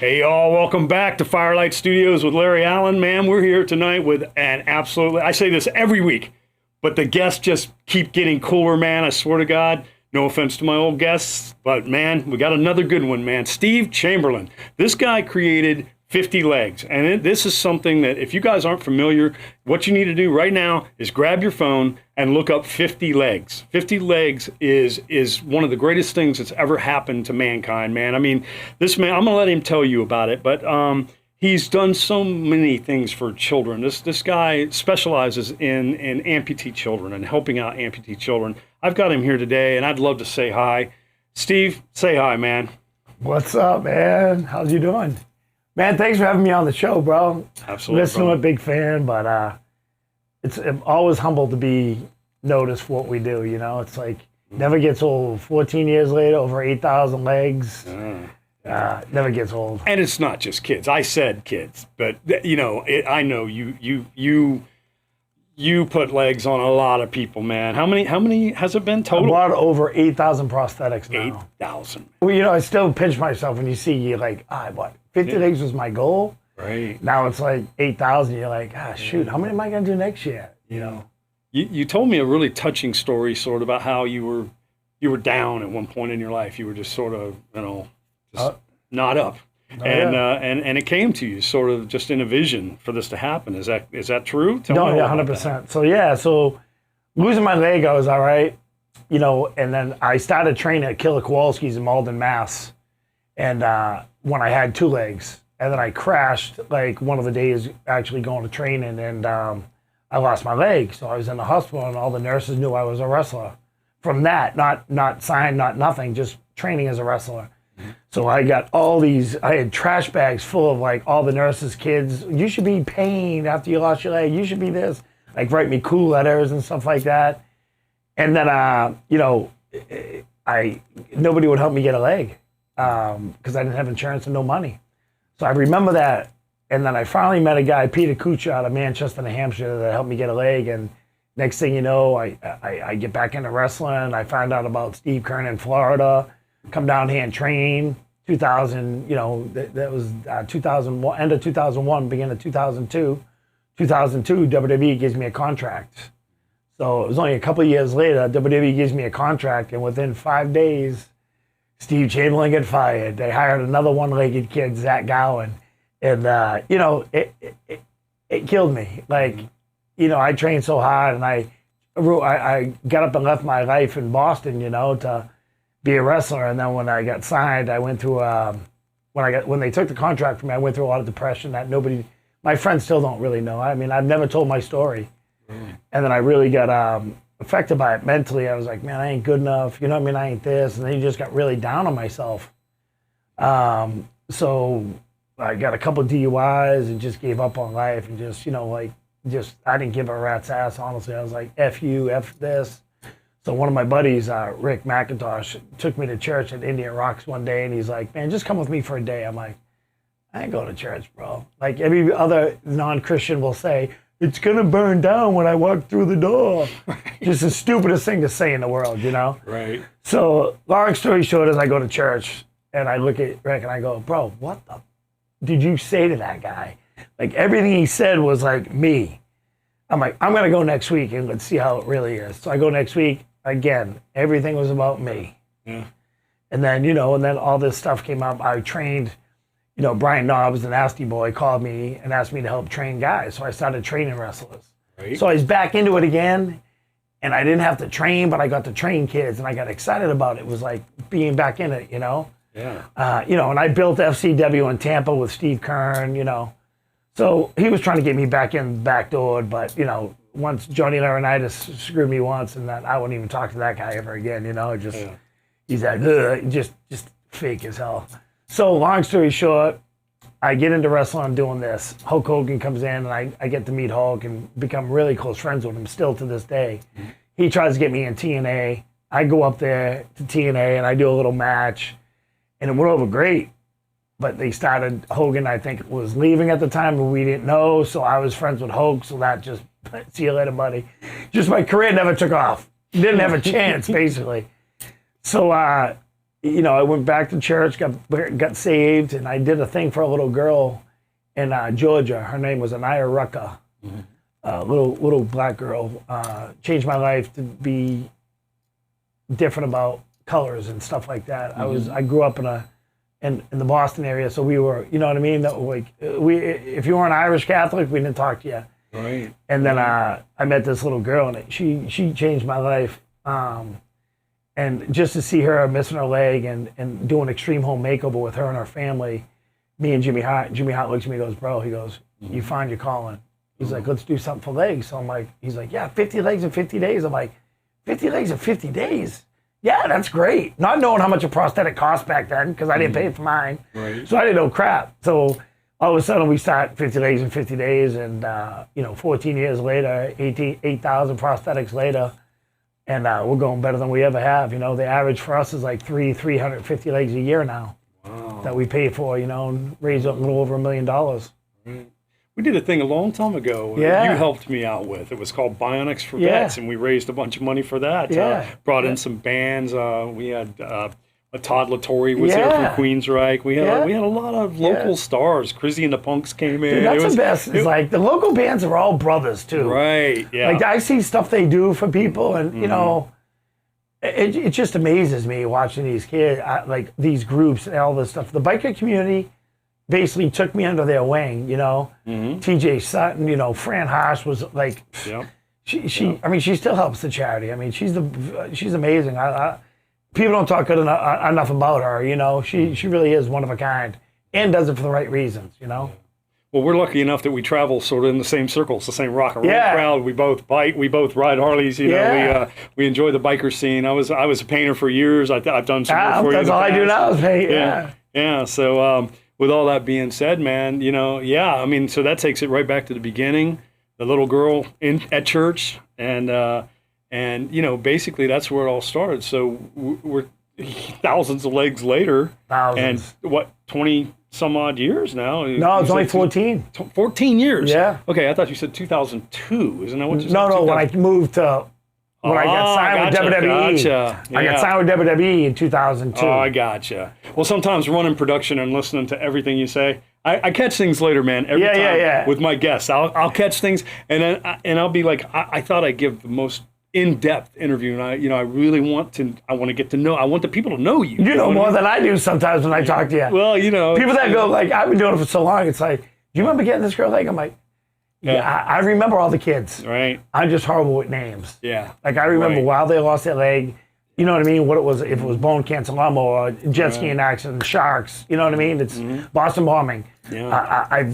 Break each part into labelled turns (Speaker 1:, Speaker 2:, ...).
Speaker 1: Hey y'all, welcome back to Firelight Studios with Larry Allan. Man, we're here tonight with an absolutely, I say this every week, but the guests just keep getting cooler, man. I swear to God, no offense to my old guests, but man, we got another good one, man. Steve Chamberland. This guy created 50 legs. And this is something that if you guys aren't familiar, what you need to do right now is grab your phone and look up 50 legs. 50 legs is one of the greatest things that's ever happened to mankind, man. I mean, this man, I'm going to let him tell you about it, but he's done so many things for children. This guy specializes in amputee children and helping out amputee children. I've got him here today, and I'd love to say hi. Steve, say hi, man.
Speaker 2: What's up, man? How's you doing? Man, thanks for having me on the show, bro.
Speaker 1: Absolutely.
Speaker 2: Listen, I'm a big fan, but I'm always humbled to be noticed for what we do, you know? It's like, never gets old. 14 years later, over 8,000 legs. Never gets old.
Speaker 1: And it's not just kids. I said kids, but, you know, I know you put legs on a lot of people, man. How many has it been total?
Speaker 2: I bought over 8,000 prosthetics now.
Speaker 1: 8,000.
Speaker 2: Well, you know, I still pinch myself when you see, you're like, I bought 50 legs was my goal.
Speaker 1: Right.
Speaker 2: Now it's like 8,000. You're like, shoot, how many am I going to do next year? You know?
Speaker 1: You told me a really touching story sort of about how you were down at one point in your life. You were just sort of, you know, not up. And it came to you sort of just in a vision for this to happen. Is that true?
Speaker 2: No, 100%. So losing my leg, I was all right, you know, and then I started training at Killer Kowalski's in Malden, Mass. And when I had two legs, and then I crashed like one of the days actually going to training, and I lost my leg. So I was in the hospital, and all the nurses knew I was a wrestler. From that, not signed, not nothing, just training as a wrestler. So I got I had trash bags full of like all the nurses' kids. You should be pain after you lost your leg. You should be this. Like write me cool letters and stuff like that. And then, you know, nobody would help me get a leg because I didn't have insurance and no money. So I remember that. And then I finally met a guy, Peter Kucha, out of Manchester, New Hampshire, that helped me get a leg. And next thing you know, I get back into wrestling. I found out about Steve Kern in Florida. Come down here and train. 2000, you know, that was 2001, end of 2001, beginning of 2002. 2002, WWE gives me a contract. So it was only a couple of years later, WWE gives me a contract, and within 5 days, Steve Chamberlain got fired. They hired another one-legged kid, Zach Gowen, and you know, it killed me. Like, you know, I trained so hard, and I got up and left my life in Boston, you know, to be a wrestler. And then when I got signed, I went through when they took the contract from me, I went through a lot of depression that my friends still don't really know. I mean, I've never told my story. And then I really got affected by it mentally. I was like, man, I ain't good enough. You know what I mean? I ain't this. And then you just got really down on myself. So I got a couple of DUIs and just gave up on life and just, you know, like, I didn't give a rat's ass, honestly. I was like, F you, F this. So one of my buddies, Rick McIntosh, took me to church at Indian Rocks one day, and he's like, man, just come with me for a day. I'm like, I ain't going to church, bro. Like every other non-Christian will say, it's going to burn down when I walk through the door. Right. Just the stupidest thing to say in the world, you know?
Speaker 1: Right.
Speaker 2: So long story short is I go to church, and I look at Rick, and I go, bro, what the did you say to that guy? Like everything he said was like me. I'm like, I'm going to go next week, and let's see how it really is. So I go next week. Again, everything was about me. Yeah. And then, you know, all this stuff came up. I trained, you know, Brian Knobs, the Nasty Boy, called me and asked me to help train guys. So I started training wrestlers. Right. So I was back into it again, and I didn't have to train, but I got to train kids, and I got excited about it. It was like being back in it, you know? Yeah. You know, and I built FCW in Tampa with Steve Kern, you know. So he was trying to get me back in the back door, but, you know, once Johnny Laurinaitis screwed me once, and that I wouldn't even talk to that guy ever again, you know, he's like, just fake as hell. So long story short, I get into wrestling, I'm doing this. Hulk Hogan comes in, and I get to meet Hulk and become really close friends with him still to this day. Mm-hmm. He tries to get me in TNA. I go up there to TNA, and I do a little match, and it went over great. But they started, Hogan, I think, was leaving at the time, and we didn't know, so I was friends with Hulk, so that just, see you later, buddy. Just my career never took off. Didn't have a chance, basically. So I went back to church, got saved, and I did a thing for a little girl in Georgia. Her name was Anaya Rucka, little black girl. Changed my life to be different about colors and stuff like that. I grew up in the Boston area, so we were, you know what I mean? That, like, if you weren't Irish Catholic, we didn't talk to you.
Speaker 1: Right.
Speaker 2: And then I met this little girl, and she changed my life. And just to see her missing her leg and doing extreme home makeover with her and her family, me and Jimmy Hart looks at me and goes, bro, he goes, you find your calling. He's like, let's do something for legs. So I'm like, he's like, yeah, 50 legs in 50 days. I'm like, 50 legs in 50 days? Yeah, that's great. Not knowing how much a prosthetic cost back then, because I didn't pay for mine.
Speaker 1: Right.
Speaker 2: So I didn't know crap. So all of a sudden we start 50 legs in 50 days, and 14 years later, 8,000 prosthetics later, and we're going better than we ever have. The average for us is like 350 legs a year now.
Speaker 1: Wow.
Speaker 2: That we pay for, and raise up a little over $1 million.
Speaker 1: Right. We did a thing a long time ago.
Speaker 2: Yeah.
Speaker 1: You helped me out with. It was called Bionics for
Speaker 2: Yeah.
Speaker 1: Vets, and we raised a bunch of money for that.
Speaker 2: Yeah.
Speaker 1: Brought in some bands. We had a Todd Latore was there
Speaker 2: Yeah.
Speaker 1: from Queensryche. We had a lot of local stars. Chrissy and the Punks came in.
Speaker 2: Dude, that's the best. It's like the local bands are all brothers too.
Speaker 1: Right. Yeah.
Speaker 2: Like I see stuff they do for people, and it just amazes me watching these kids, like these groups and all this stuff. The biker community basically took me under their wing. TJ Sutton, Fran Haas was like,
Speaker 1: Yeah.
Speaker 2: I mean, she still helps the charity. I mean, she's amazing. People don't talk good enough about her. She really is one of a kind, and does it for the right reasons.
Speaker 1: Well, we're lucky enough that we travel sort of in the same circles, the same rock and roll
Speaker 2: Yeah.
Speaker 1: crowd. We both bike, we both ride Harleys. We enjoy the biker scene. I was a painter for years. I've done some work for you.
Speaker 2: That's all I do now is paint.
Speaker 1: Yeah. So with all that being said, man, I mean, so that takes it right back to the beginning. The little girl at church, and basically that's where it all started. So we're thousands of legs later, and 20 some odd years now.
Speaker 2: No, it's only 14.
Speaker 1: 14 years.
Speaker 2: Yeah.
Speaker 1: Okay, I thought you said 2002. Isn't that what you said?
Speaker 2: No. When I moved to, I got signed with WWE.
Speaker 1: Gotcha.
Speaker 2: I got signed with WWE in 2002.
Speaker 1: Oh, I gotcha. Well, sometimes running production and listening to everything you say, I catch things later, man. Every time with my guests, I'll catch things, and then I'll be like, I thought I'd give the most in-depth interview, and I really want to get to know. I want the people to know you.
Speaker 2: You know more than I do sometimes when I talk to you.
Speaker 1: Well,
Speaker 2: people that go like, I've been doing it for so long. It's like, do you remember getting this girl leg? I'm like, yeah, I remember all the kids.
Speaker 1: Right.
Speaker 2: I'm just horrible with names.
Speaker 1: Yeah.
Speaker 2: Like I remember while they lost their leg. You know what I mean? What it was, if it was bone cancer, lung, or jet skiing accident, sharks. You know what I mean? It's Boston bombing.
Speaker 1: Yeah.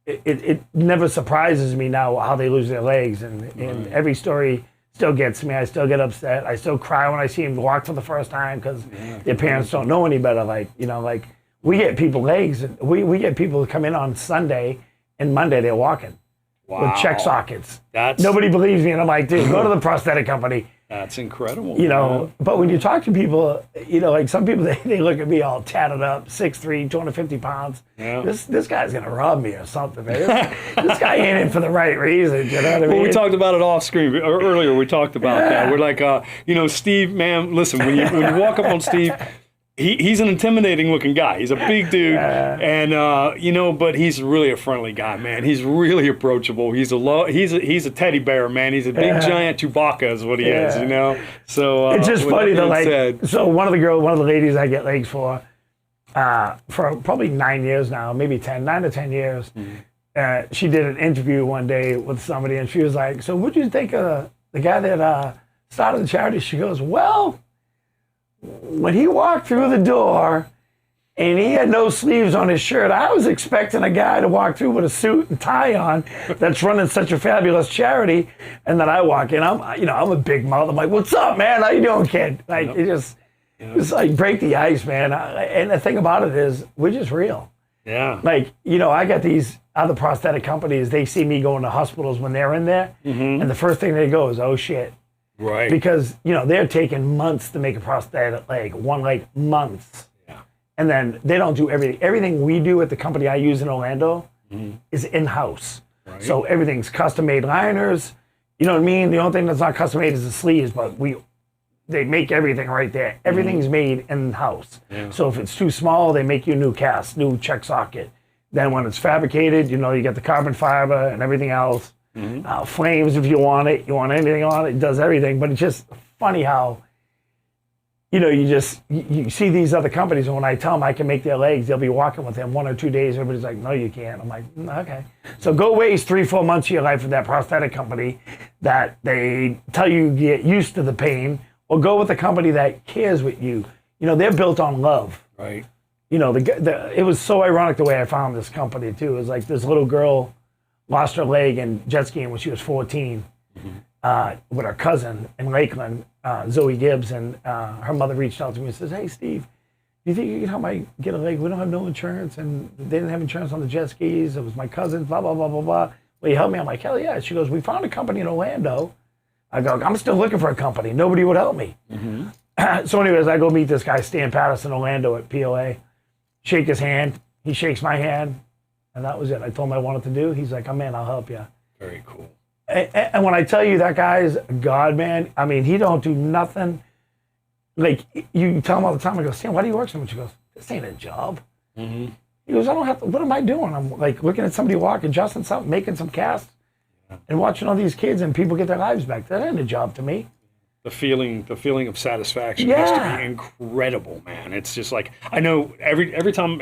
Speaker 2: It never surprises me now how they lose their legs, and every story still gets me. I still get upset. I still cry when I see them walk for the first time because their parents don't know any better. Like we get people legs. We get people to come in on Sunday, and Monday they're walking with check sockets. Nobody believes me, and I'm like, dude, go to the prosthetic company.
Speaker 1: That's incredible.
Speaker 2: But when you talk to people, like some people, they look at me all tatted up, 6'3", 250 pounds.
Speaker 1: Yeah.
Speaker 2: This guy's going to rob me or something, man. This guy ain't in for the right reason, you know what I mean?
Speaker 1: Well, we talked about it off screen, or earlier we talked about that. We're like, Steve, man, listen, when you walk up on Steve, he's an intimidating looking guy. He's a big dude, and but he's really a friendly guy, man. He's really approachable. He's a teddy bear, man. He's a big giant Chewbacca is what he is, So
Speaker 2: it's just funny that so one of the ladies I get legs for probably 9 years now, maybe 9 to 10 years. She did an interview one day with somebody, and she was like, "So what'd you think of the guy that started the charity?" She goes, "Well, when he walked through the door and he had no sleeves on his shirt, I was expecting a guy to walk through with a suit and tie on that's running such a fabulous charity. And then I walk in, I'm a big mouth. I'm like, what's up, man? How you doing, kid? Like, it's like break the ice, man. And the thing about it is we're just real.
Speaker 1: Yeah.
Speaker 2: Like, I got these other prosthetic companies, they see me going to hospitals when they're in there. And the first thing they go is, oh shit.
Speaker 1: Right.
Speaker 2: Because, they're taking months to make a prosthetic leg, one leg, months.
Speaker 1: Yeah.
Speaker 2: And then they don't do everything. Everything we do at the company I use in Orlando is in-house. Right. So everything's custom-made liners. You know what I mean? The only thing that's not custom-made is the sleeves, but they make everything right there. Everything's made in-house.
Speaker 1: Yeah.
Speaker 2: So if it's too small, they make you a new cast, new check socket. Then when it's fabricated, you get the carbon fiber and everything else. Flames if you want it. You want anything on it, it does everything. But it's just funny how, you see these other companies, and when I tell them I can make their legs, they'll be walking with them 1 or 2 days. Everybody's like, no, you can't. I'm like, okay. So go waste 3-4 months of your life with that prosthetic company that they tell you get used to the pain, or go with a company that cares with you. They're built on love.
Speaker 1: Right.
Speaker 2: It was so ironic the way I found this company too. It was like this little girl lost her leg in jet skiing when she was 14 with her cousin in Lakeland, Zoe Gibbs, and her mother reached out to me and says, hey, Steve, do you think you can help me get a leg? We don't have no insurance, and they didn't have insurance on the jet skis. It was my cousin, blah, blah, blah, blah, blah. Will you help me? I'm like, hell yeah. She goes, we found a company in Orlando. I go, I'm still looking for a company. Nobody would help me. So anyways, I go meet this guy, Stan Patterson, Orlando at POA. Shake his hand. He shakes my hand. And that was it. I told him I wanted to do. He's like, oh, man, I'll help you.
Speaker 1: Very cool.
Speaker 2: And when I tell you that guy's God, man, I mean, he don't do nothing. Like, you tell him all the time, I go, Stan, why do you work so much? He goes, this ain't a job. He goes, I don't have to, what am I doing? I'm like looking at somebody walk, adjusting something, making some casts, and watching all these kids and people get their lives back. That ain't a job to me.
Speaker 1: The feeling of satisfaction has to be incredible, man. It's just like, I know every time,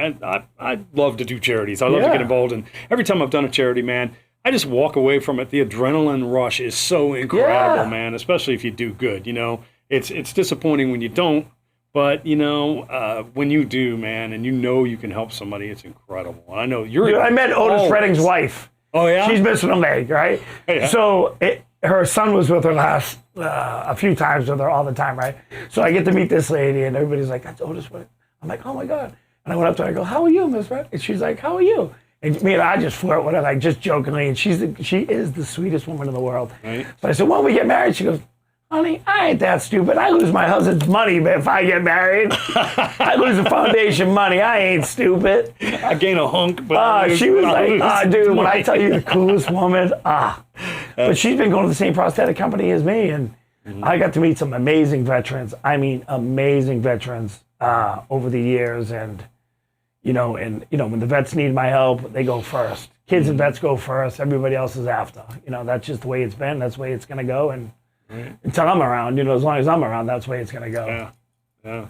Speaker 1: I love to do charities. I love to get involved, and every time I've done a charity, man, I just walk away from it. The adrenaline rush is so incredible, man, especially if you do good, It's disappointing when you don't, but, when you do, man, and you can help somebody, it's incredible. And I know
Speaker 2: I met Otis Redding's wife.
Speaker 1: Oh, yeah?
Speaker 2: She's missing a leg, right? Yeah. So her son was with her last, a few times with her all the time, right? So I get to meet this lady, and everybody's like, that's Otis Redding. I'm like, oh, my God. And I went up to her, I go, how are you, Miss Redding? And she's like, how are you? And me and I just flirt with her, like, just jokingly, and she is the sweetest woman in the world. Right. So I said, when we get married, she goes, honey, I ain't that stupid. I lose my husband's money if I get married. I lose the foundation money. I ain't stupid.
Speaker 1: I gain a hunk, but
Speaker 2: she was like, dude, when I tell you the coolest woman, But she's been going to the same prosthetic company as me, and I got to meet some amazing veterans. I mean, amazing veterans over the years, and when the vets need my help, they go first. Kids and vets go first. Everybody else is after. That's just the way it's been. That's the way it's going to go. And until I'm around, as long as I'm around, that's the way it's going to go.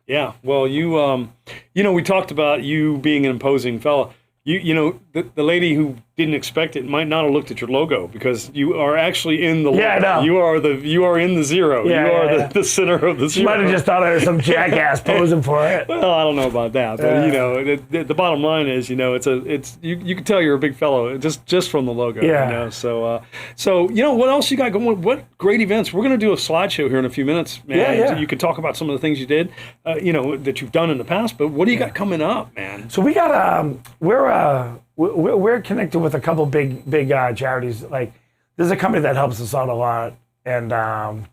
Speaker 1: Yeah. Well, we talked about you being an imposing fella. The lady who didn't expect it might not have looked at your logo, because you are actually in the logo.
Speaker 2: Yeah, I know.
Speaker 1: You are in the zero.
Speaker 2: Yeah,
Speaker 1: you are the center of the zero.
Speaker 2: She might have just thought I was some jackass posing for it.
Speaker 1: Well, I don't know about that, but the bottom line is, it's you can tell you're a big fellow just from the logo.
Speaker 2: Yeah.
Speaker 1: So what else you got going? What great events? We're going to do a slideshow here in a few minutes, man.
Speaker 2: Yeah.
Speaker 1: You can talk about some of the things you did, that you've done in the past. But what do you got coming up, man?
Speaker 2: So we got we're connected with a couple big charities. Like, there's a company that helps us out a lot, and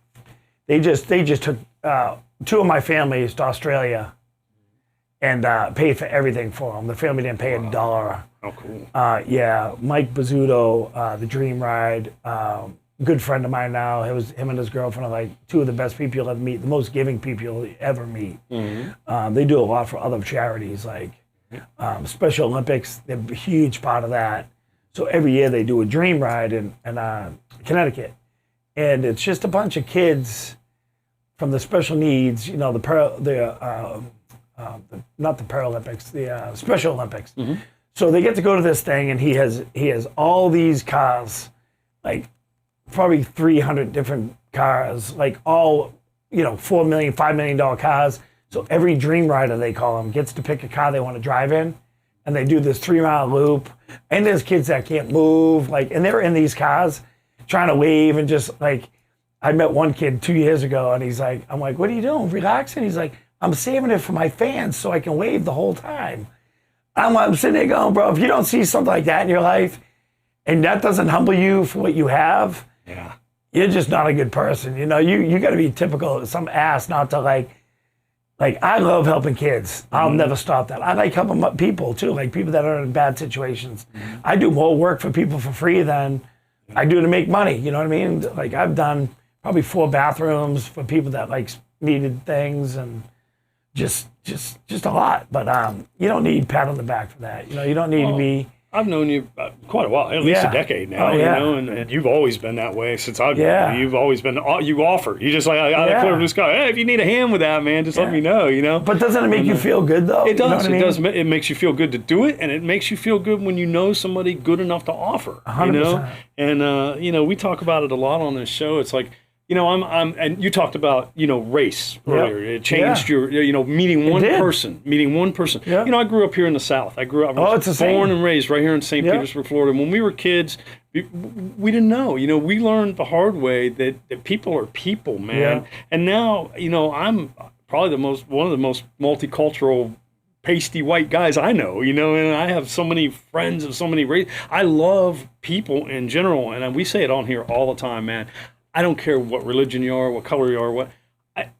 Speaker 2: they just took 2 of my families to Australia and paid for everything for them. The family didn't pay $1.
Speaker 1: Oh, cool.
Speaker 2: Mike Bizzuto, the Dream Ride, good friend of mine now. It was him and his girlfriend are like 2 of the best people you'll ever meet, the most giving people you'll ever meet. They do a lot for other charities, like Special Olympics. They're a huge part of that. So every year they do a Dream Ride in Connecticut, and it's just a bunch of kids from the special needs. Not the Paralympics, the Special Olympics. So they get to go to this thing, and he has all these cars, like probably 300 different cars, like all $4 million, $5 million cars. So every Dream Rider, they call them, gets to pick a car they want to drive in, and they do this 3-mile loop. And there's kids that can't move, and they're in these cars trying to wave, and just like, I met one kid 2 years ago, and he's like, I'm like, what are you doing? Relaxing? He's like, I'm saving it for my fans so I can wave the whole time. I'm sitting there going, bro, if you don't see something like that in your life, and that doesn't humble you for what you have, you're just not a good person. You got to be typical, some ass not to like I love helping kids. I'll never stop that. I like helping people too, like people that are in bad situations. I do more work for people for free than I do to make money. You know what I mean? Like, I've done probably 4 bathrooms for people that like needed things, and just a lot. But you don't need pat on the back for that. You don't need to be.
Speaker 1: I've known you quite a while, at least a decade now. And you've always been that way since I've known you. You've always been, you offer. You just like, I clear this guy. Hey, if you need a hand with that, man, just let me know,
Speaker 2: But doesn't it make you feel good, though?
Speaker 1: It does. It does. It makes you feel good to do it, and it makes you feel good when you know somebody good enough to offer.
Speaker 2: 100%.
Speaker 1: And we talk about it a lot on this show. It's like, and you talked about, race earlier. It changed your, meeting one person.
Speaker 2: Yeah.
Speaker 1: I grew up here in the South. I was born and raised right here in St. Petersburg, Florida. When we were kids, we didn't know. We learned the hard way that people are people, man.
Speaker 2: Yeah.
Speaker 1: And now, I'm probably one of the most multicultural, pasty white guys I know, and I have so many friends of so many races. I love people in general, and we say it on here all the time, man. I don't care what religion you are, what color you are,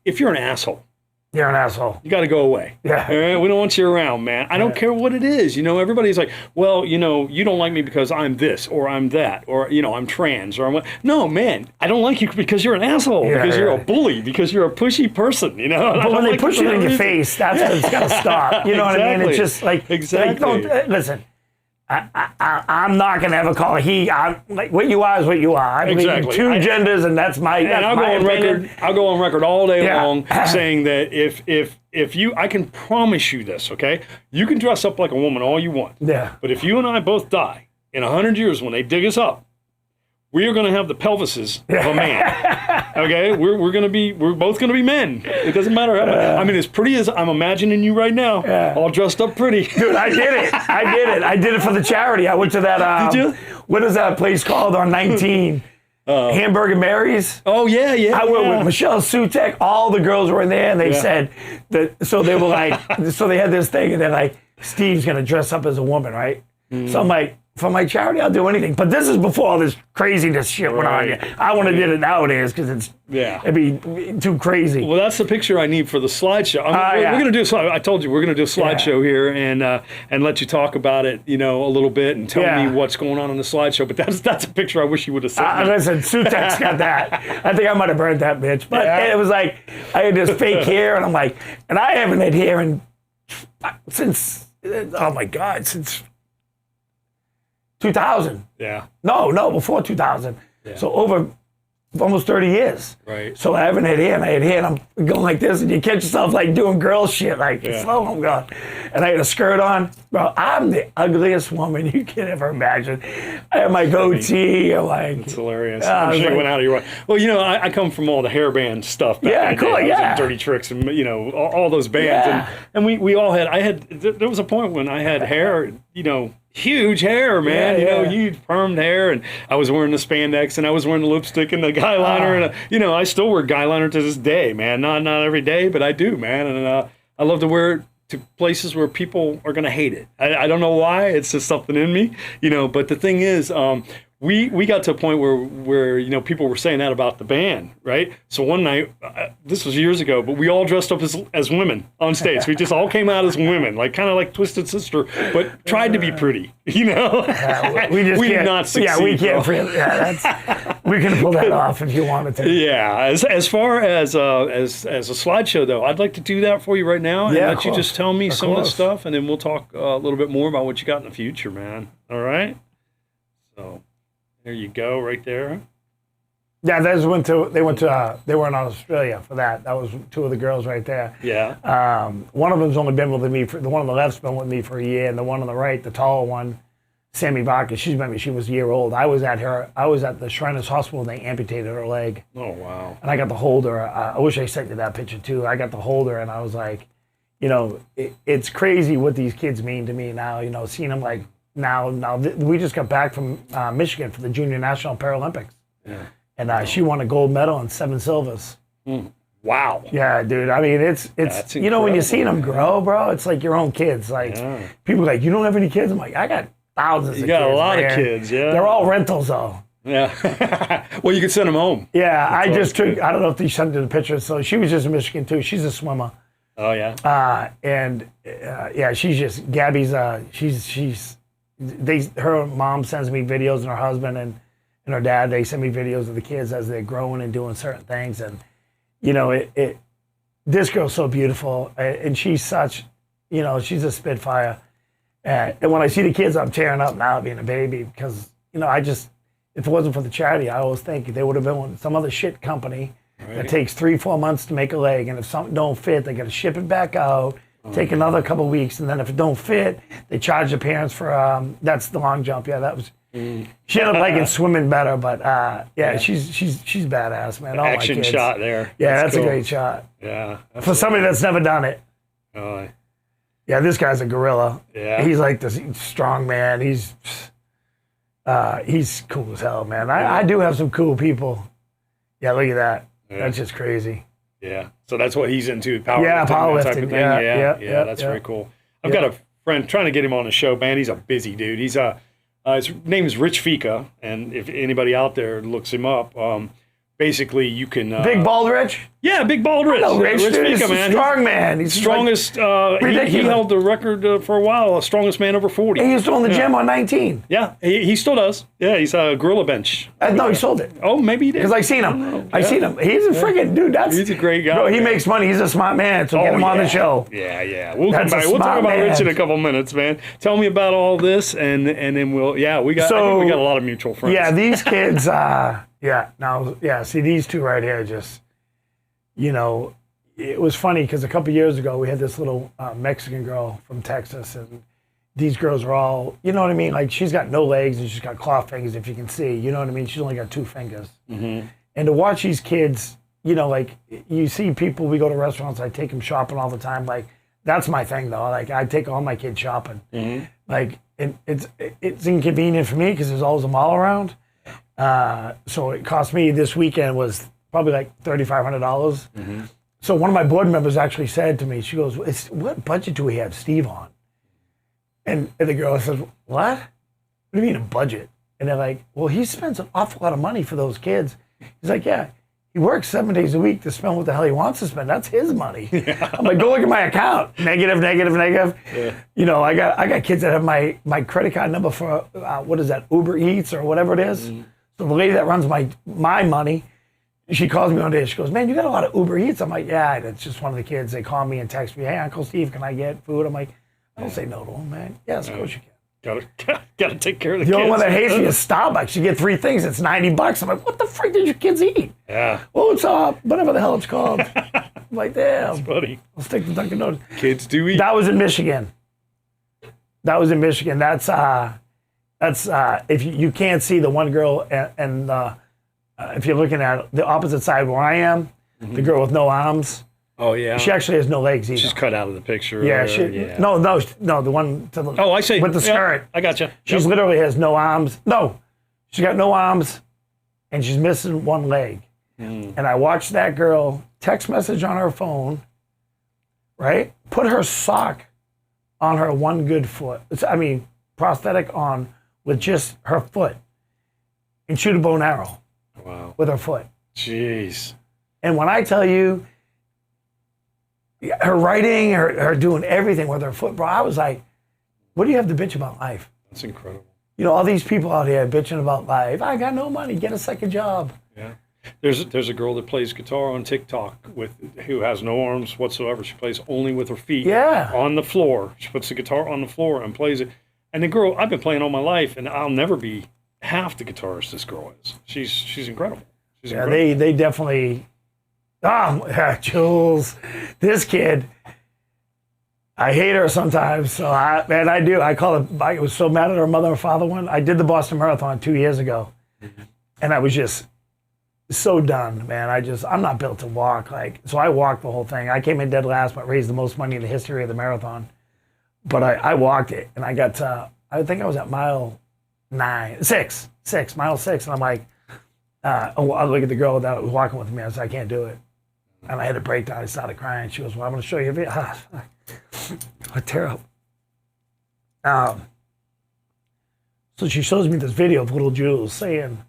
Speaker 1: if you're an asshole,
Speaker 2: you're an asshole.
Speaker 1: You got to go away.
Speaker 2: Yeah.
Speaker 1: All right? We don't want you around, man. I don't care what it is. Everybody's like, well, you don't like me because I'm this or I'm that or, I'm trans or I'm what. No, man, I don't like you because you're an asshole, because you're a bully, because you're a pushy person,
Speaker 2: But when they push it in your face, that's when it's got to stop. You know what I mean? It's just like, listen. I'm not gonna ever call it he. I'm like, what you are is what you are. I believe in two genders, and that's my. And
Speaker 1: I'll go on record all day long saying that if you, I can promise you this, okay? You can dress up like a woman all you want.
Speaker 2: Yeah.
Speaker 1: But if you and I both die in 100 years when they dig us up, we are going to have the pelvises of a man. Okay, we're both going to be men. It doesn't matter how much. I mean, as pretty as I'm imagining you right now, all dressed up pretty.
Speaker 2: Dude, I did it for the charity. I went to that.
Speaker 1: Did you?
Speaker 2: What is that place called on 19? Hamburger Mary's.
Speaker 1: Oh yeah.
Speaker 2: I went with Michelle Sutek. All the girls were in there, and they said that. So they were like, so they had this thing, and they're like, Steve's going to dress up as a woman, right? So I'm like, for my charity, I'll do anything. But this is before all this craziness shit went on. I want to do it nowadays because it'd be too crazy.
Speaker 1: Well, that's the picture I need for the slideshow. We're going to do. I told you we're going to do a slideshow here and let you talk about it, a little bit and tell me what's going on in the slideshow. But that's a picture I wish you would have sent me.
Speaker 2: Listen, Sutek's got that. I think I might have burned that bitch. But it was like I had this fake hair, and I'm like, and I haven't had hair since 2000.
Speaker 1: Yeah.
Speaker 2: No, before 2000. Yeah. So over almost 30 years.
Speaker 1: Right.
Speaker 2: So I haven't had hair, and I had hair, and I'm going like this, and you catch yourself like doing girl shit, like slow, I'm going. And I had a skirt on. Bro, I'm the ugliest woman you can ever imagine. I have my goatee. I'm like,
Speaker 1: it's hilarious. I'm sure you went out of your way. Well, I come from all the hairband stuff back in the day. I was in Dirty Tricks and, all those bands.
Speaker 2: Yeah.
Speaker 1: And we all there was a point when I had hair, huge hair, man. Huge permed hair, and I was wearing the spandex, and I was wearing the lipstick and the guy liner, and I still wear guy liner to this day, man. Not every day, but I do, man. And I love to wear it to places where people are gonna hate it. I don't know why. It's just something in me, But the thing is, we got to a point where people were saying that about the band, right? So one night, this was years ago, but we all dressed up as women on stage. We just all came out as women, kind of like Twisted Sister, but tried to be pretty,
Speaker 2: we did not succeed. Yeah, we can't. We can pull that off if you wanted to.
Speaker 1: Yeah, as far as a slideshow though, I'd like to do that for you right now and let you just tell me some of the stuff, and then we'll talk a little bit more about what you got in the future, man. All right. So. There you go, right there.
Speaker 2: Yeah, they were in Australia for that. That was two of the girls right there.
Speaker 1: Yeah.
Speaker 2: One of them's only been with me the one on the left's been with me for a year, and the one on the right, the taller one, Sammy Baca, she's been with me. She was a year old. I was at the Shriners Hospital and they amputated her leg.
Speaker 1: Oh wow.
Speaker 2: And I got to hold her. I wish I sent you that picture too. I got to hold her, and I was like, it's crazy what these kids mean to me now. Seeing them like. Now, we just got back from Michigan for the Junior National Paralympics. Yeah. And she won a gold medal and 7 silvers.
Speaker 1: Wow.
Speaker 2: Yeah, dude. I mean, it's when you see them grow, bro, it's like your own kids. Like, people are like, you don't have any kids? I'm like, I got thousands of kids.
Speaker 1: You got a lot of kids, yeah.
Speaker 2: They're all rentals, though.
Speaker 1: Yeah. Well, you could send them home.
Speaker 2: Yeah, I don't know if they sent you the picture. So she was just in Michigan, too. She's a swimmer.
Speaker 1: Oh, yeah.
Speaker 2: She's just, Gabby's, her mom sends me videos and her husband, and her dad, they send me videos of the kids as they're growing and doing certain things. And, this girl's so beautiful, and she's such, she's a spitfire. And when I see the kids, I'm tearing up now being a baby because, if it wasn't for the charity, I always think they would have been with some other shit company that takes 3-4 months to make a leg. And if something don't fit, they got to ship it back out, take another couple of weeks. And then if it don't fit, they charge the parents for, that's the long jump. Yeah, that was, she ended up liking swimming better, but she's badass, man. All
Speaker 1: Action
Speaker 2: my kids.
Speaker 1: shot there.
Speaker 2: Yeah, that's
Speaker 1: cool.
Speaker 2: a great shot.
Speaker 1: Yeah.
Speaker 2: For somebody that's never done it.
Speaker 1: Oh,
Speaker 2: Yeah, this guy's a gorilla.
Speaker 1: Yeah.
Speaker 2: He's like this strong man. He's cool as hell, man. I do have some cool people. Yeah, look at that.
Speaker 1: Yeah.
Speaker 2: That's just crazy.
Speaker 1: Yeah. So that's what he's into, powerlifting.
Speaker 2: Yeah,
Speaker 1: that type
Speaker 2: powerlifting.
Speaker 1: of thing.
Speaker 2: Yeah,
Speaker 1: That's very cool. I've got a friend trying to get him on the show, man. He's a busy dude. He's his name is Rich Fika, and if anybody out there looks him up, basically you can
Speaker 2: Big Bald Rich?
Speaker 1: Yeah, Big Bald Rich.
Speaker 2: No, Rich, dude,
Speaker 1: Fika,
Speaker 2: he's
Speaker 1: man.
Speaker 2: a strong man. He's
Speaker 1: Strongest. He held the record for a while. Strongest man over 40.
Speaker 2: He used to own the gym on 19.
Speaker 1: Yeah, he still does. Yeah, he's a gorilla bench.
Speaker 2: No, he sold it.
Speaker 1: Oh, maybe he did.
Speaker 2: Because I seen him. I seen him. He's a friggin' dude.
Speaker 1: He's a great guy.
Speaker 2: Bro, he makes money. He's a smart man. So get him on the show.
Speaker 1: Yeah. We'll come
Speaker 2: That's a
Speaker 1: back. We'll talk
Speaker 2: smart
Speaker 1: about
Speaker 2: man.
Speaker 1: Rich in a couple minutes, man. Tell me about all this, and then we'll. Yeah, I think we got a lot of mutual friends.
Speaker 2: Yeah, these kids. See these two right here. Just, it was funny because a couple years ago we had this little Mexican girl from Texas, and these girls are all, you know what I mean? Like she's got no legs and she's got claw fingers, if you can see. You know what I mean? She's only got 2 fingers. Mm-hmm. And to watch these kids, like you see people, we go to restaurants, I take them shopping all the time. Like that's my thing though. Like I take all my kids shopping. Mm-hmm. Like it's inconvenient for me because there's always a mall around. So it cost me this weekend was probably like $3,500. Mm-hmm. So one of my board members actually said to me, she goes, "What budget do we have Steve on?" And the girl says, "What? What do you mean a budget?" And they're like, "Well, he spends an awful lot of money for those kids." He's like, "Yeah, he works 7 days a week to spend what the hell he wants to spend. That's his money." Yeah. I'm like, "Go look at my account. Negative. Yeah. I got kids that have my credit card number for what is that, Uber Eats or whatever it is. Mm-hmm. So the lady that runs my money, she calls me one day. She goes, "Man, you got a lot of Uber Eats." I'm like, "Yeah." It's just one of the kids. They call me and text me, "Hey, Uncle Steve, can I get food?" I'm like, I don't say no to them, man. Yes, of course you can.
Speaker 1: Gotta take care of the
Speaker 2: kids. The only one that hates me is Starbucks. You get 3 things, it's $90. I'm like, what the frick did your kids eat?
Speaker 1: Yeah.
Speaker 2: Well, it's whatever the hell it's called. I'm like, damn.
Speaker 1: That's funny.
Speaker 2: I'll stick to Dunkin' Donuts.
Speaker 1: Kids do eat.
Speaker 2: That was in Michigan. That's if you can't see the one girl and if you're looking at the opposite side where I am, the girl with no arms.
Speaker 1: Oh yeah.
Speaker 2: She actually has no legs either.
Speaker 1: She's cut out of the picture.
Speaker 2: Yeah. No, the one to the.
Speaker 1: Oh, I see.
Speaker 2: With the skirt.
Speaker 1: I gotcha.
Speaker 2: She literally has no arms. No, she's got no arms, and she's missing one leg. Mm. And I watched that girl text message on her phone. Right, put her sock on her one good foot. Prosthetic on with just her foot, and shoot a bow and arrow.
Speaker 1: Wow. With
Speaker 2: her foot.
Speaker 1: Jeez.
Speaker 2: And when I tell you, her writing, her doing everything with her foot, bro, I was like, what do you have to bitch about life?
Speaker 1: That's incredible.
Speaker 2: All these people out here bitching about life. I got no money, get a second job.
Speaker 1: Yeah. There's a girl that plays guitar on TikTok who has no arms whatsoever. She plays only with her feet.
Speaker 2: Yeah.
Speaker 1: On the floor. She puts the guitar on the floor and plays it. And the girl, I've been playing all my life, and I'll never be half the guitarist this girl is. She's incredible. Incredible.
Speaker 2: They definitely. Jules, this kid, I hate her sometimes. So I do. I call it. I was so mad at her mother and father one. I did the Boston Marathon 2 years ago, and I was just so done, man. I'm not built to walk. So I walked the whole thing. I came in dead last, but raised the most money in the history of the marathon. But I walked it, and I got to. I think I was at mile 6, mile 6, and I'm like, I look at the girl that was walking with me. I said, I can't do it. And I had a breakdown. I started crying. She goes, "Well, I'm going to show you a video." I tear up. So she shows me this video of little Jules saying,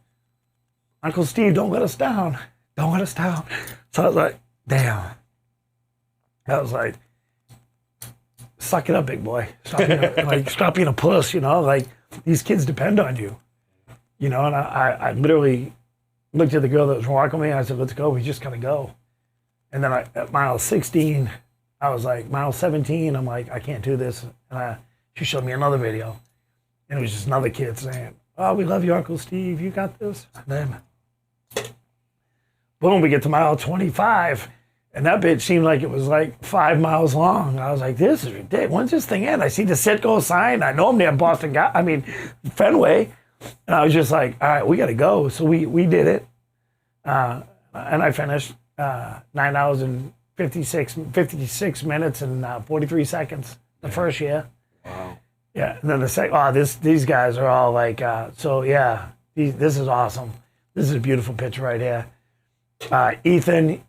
Speaker 2: "Uncle Steve, don't let us down. Don't let us down." So I was like, damn. I was like, suck it up, big boy. Stop being a puss, Like, these kids depend on you. You know, and I literally looked at the girl that was walking me, and I said, let's go, we just gotta go. And then at mile 16, I was like, mile 17, I'm like, I can't do this. And she showed me another video, and it was just another kid saying, oh, we love you, Uncle Steve, you got this. And then, boom, we get to mile 25, and that bitch seemed like it was like 5 miles long. I was like, this is ridiculous. When's this thing end? I see the Citgo sign. I know I'm near Fenway. And I was just like, all right, we got to go. So we did it. And I finished 9 hours and 56 minutes and 43 seconds the first year.
Speaker 1: Wow.
Speaker 2: Yeah. And then the second, these guys are all like, so yeah, this is awesome. This is a beautiful picture right here. Ethan,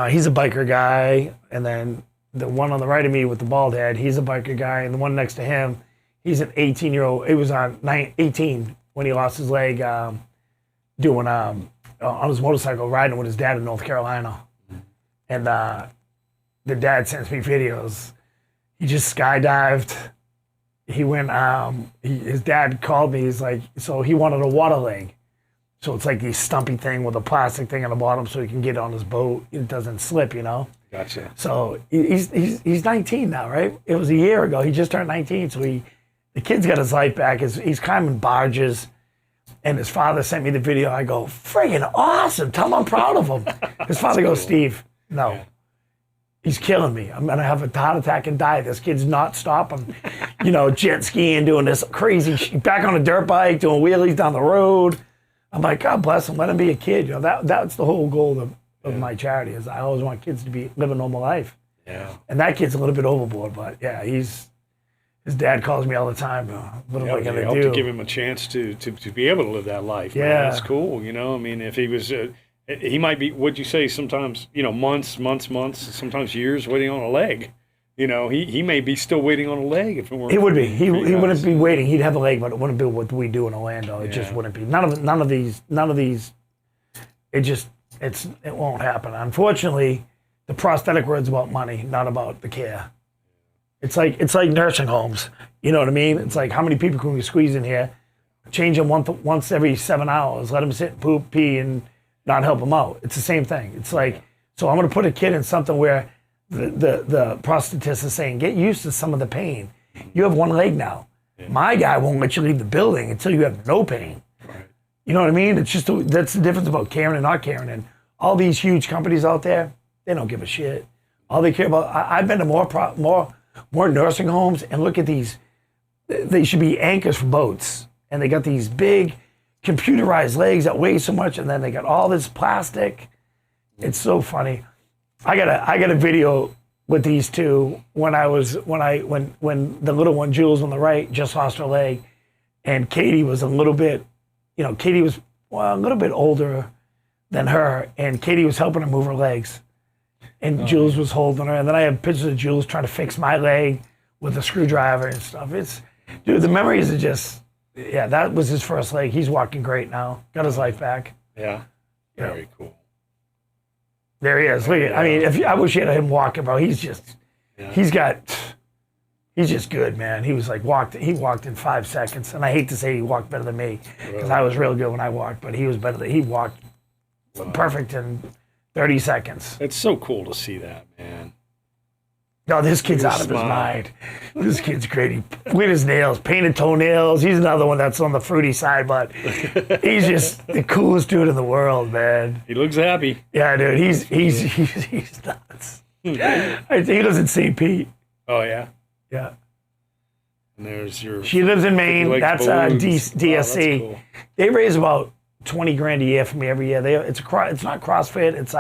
Speaker 2: he's a biker guy. And then the one on the right of me with the bald head, he's a biker guy. And the one next to him, he's an 18-year-old. He was on 18 when he lost his leg doing on his motorcycle riding with his dad in North Carolina. And the dad sends me videos. He just skydived. He went, his dad called me. He's like, so he wanted a water leg. So it's like this stumpy thing with a plastic thing on the bottom so he can get on his boat. It doesn't slip, you know?
Speaker 1: Gotcha.
Speaker 2: So he's 19 now, right? It was a year ago. He just turned 19, so the kid's got his life back. He's climbing barges, and his father sent me the video. I go, friggin' awesome. Tell him I'm proud of him. His father goes, Steve, no. He's killing me. I'm going to have a heart attack and die. This kid's not stopping. You know, jet skiing, doing this crazy back on a dirt bike, doing wheelies down the road. I'm like, God bless him. Let him be a kid. You know, that's the whole goal of my charity is I always want kids to live a normal life.
Speaker 1: Yeah.
Speaker 2: And that kid's a little bit overboard, but yeah, his dad calls me all the time. What am I going to do?
Speaker 1: To give him a chance to be able to live that life.
Speaker 2: Yeah.
Speaker 1: Man. That's cool. You know, I mean, if he was, he might be, what'd you say, sometimes, you know, months, sometimes years waiting on a leg. You know, he may be still waiting on a leg if it weren't.
Speaker 2: He would be. He wouldn't be waiting. He'd have a leg, but it wouldn't be what we do in Orlando. It just wouldn't be. None of these. It won't happen. Unfortunately, the prosthetic word's about money, not about the care. It's like nursing homes. You know what I mean? It's like how many people can we squeeze in here? Change them once every 7 hours. Let them sit, poop, pee, and not help them out. It's the same thing. It's like, so I'm going to put a kid in something where the prosthetist is saying, get used to some of the pain. You have one leg now. Yeah. My guy won't let you leave the building until you have no pain.
Speaker 1: Right.
Speaker 2: You know what I mean? It's just that's the difference about caring and not caring. And all these huge companies out there, they don't give a shit. All they care about. I've been to more nursing homes, and look at these. They should be anchors for boats, and they got these big computerized legs that weigh so much, and then they got all this plastic. It's so funny. I got a video with these two when the little one, Jules on the right, just lost her leg, and Katie was a little bit, Katie was a little bit older than her, and Katie was helping her move her legs, and Jules was holding her, and then I have pictures of Jules trying to fix my leg with a screwdriver and stuff. Dude, the memories are just, that was his first leg. He's walking great now, got his life back.
Speaker 1: Yeah, very cool.
Speaker 2: There he is. Look at, I mean, I wish you had him walking, bro. He's just good, man. He was like he walked in 5 seconds, and I hate to say he walked better than me because I was real good when I walked, but he was better. He walked perfect in 30 seconds.
Speaker 1: It's so cool to see that, man.
Speaker 2: No, this kid's out of his mind. This kid's great. Look at his nails, painted toenails. He's another one that's on the fruity side, but he's just the coolest dude in the world, man.
Speaker 1: He looks happy.
Speaker 2: Yeah, dude. He's nuts. He lives in St. Pete.
Speaker 1: Oh yeah.
Speaker 2: Yeah.
Speaker 1: And there's your.
Speaker 2: She lives in Maine. That's DSC.
Speaker 1: That's cool.
Speaker 2: They raise about $20 grand a year for me every year. It's not CrossFit. It's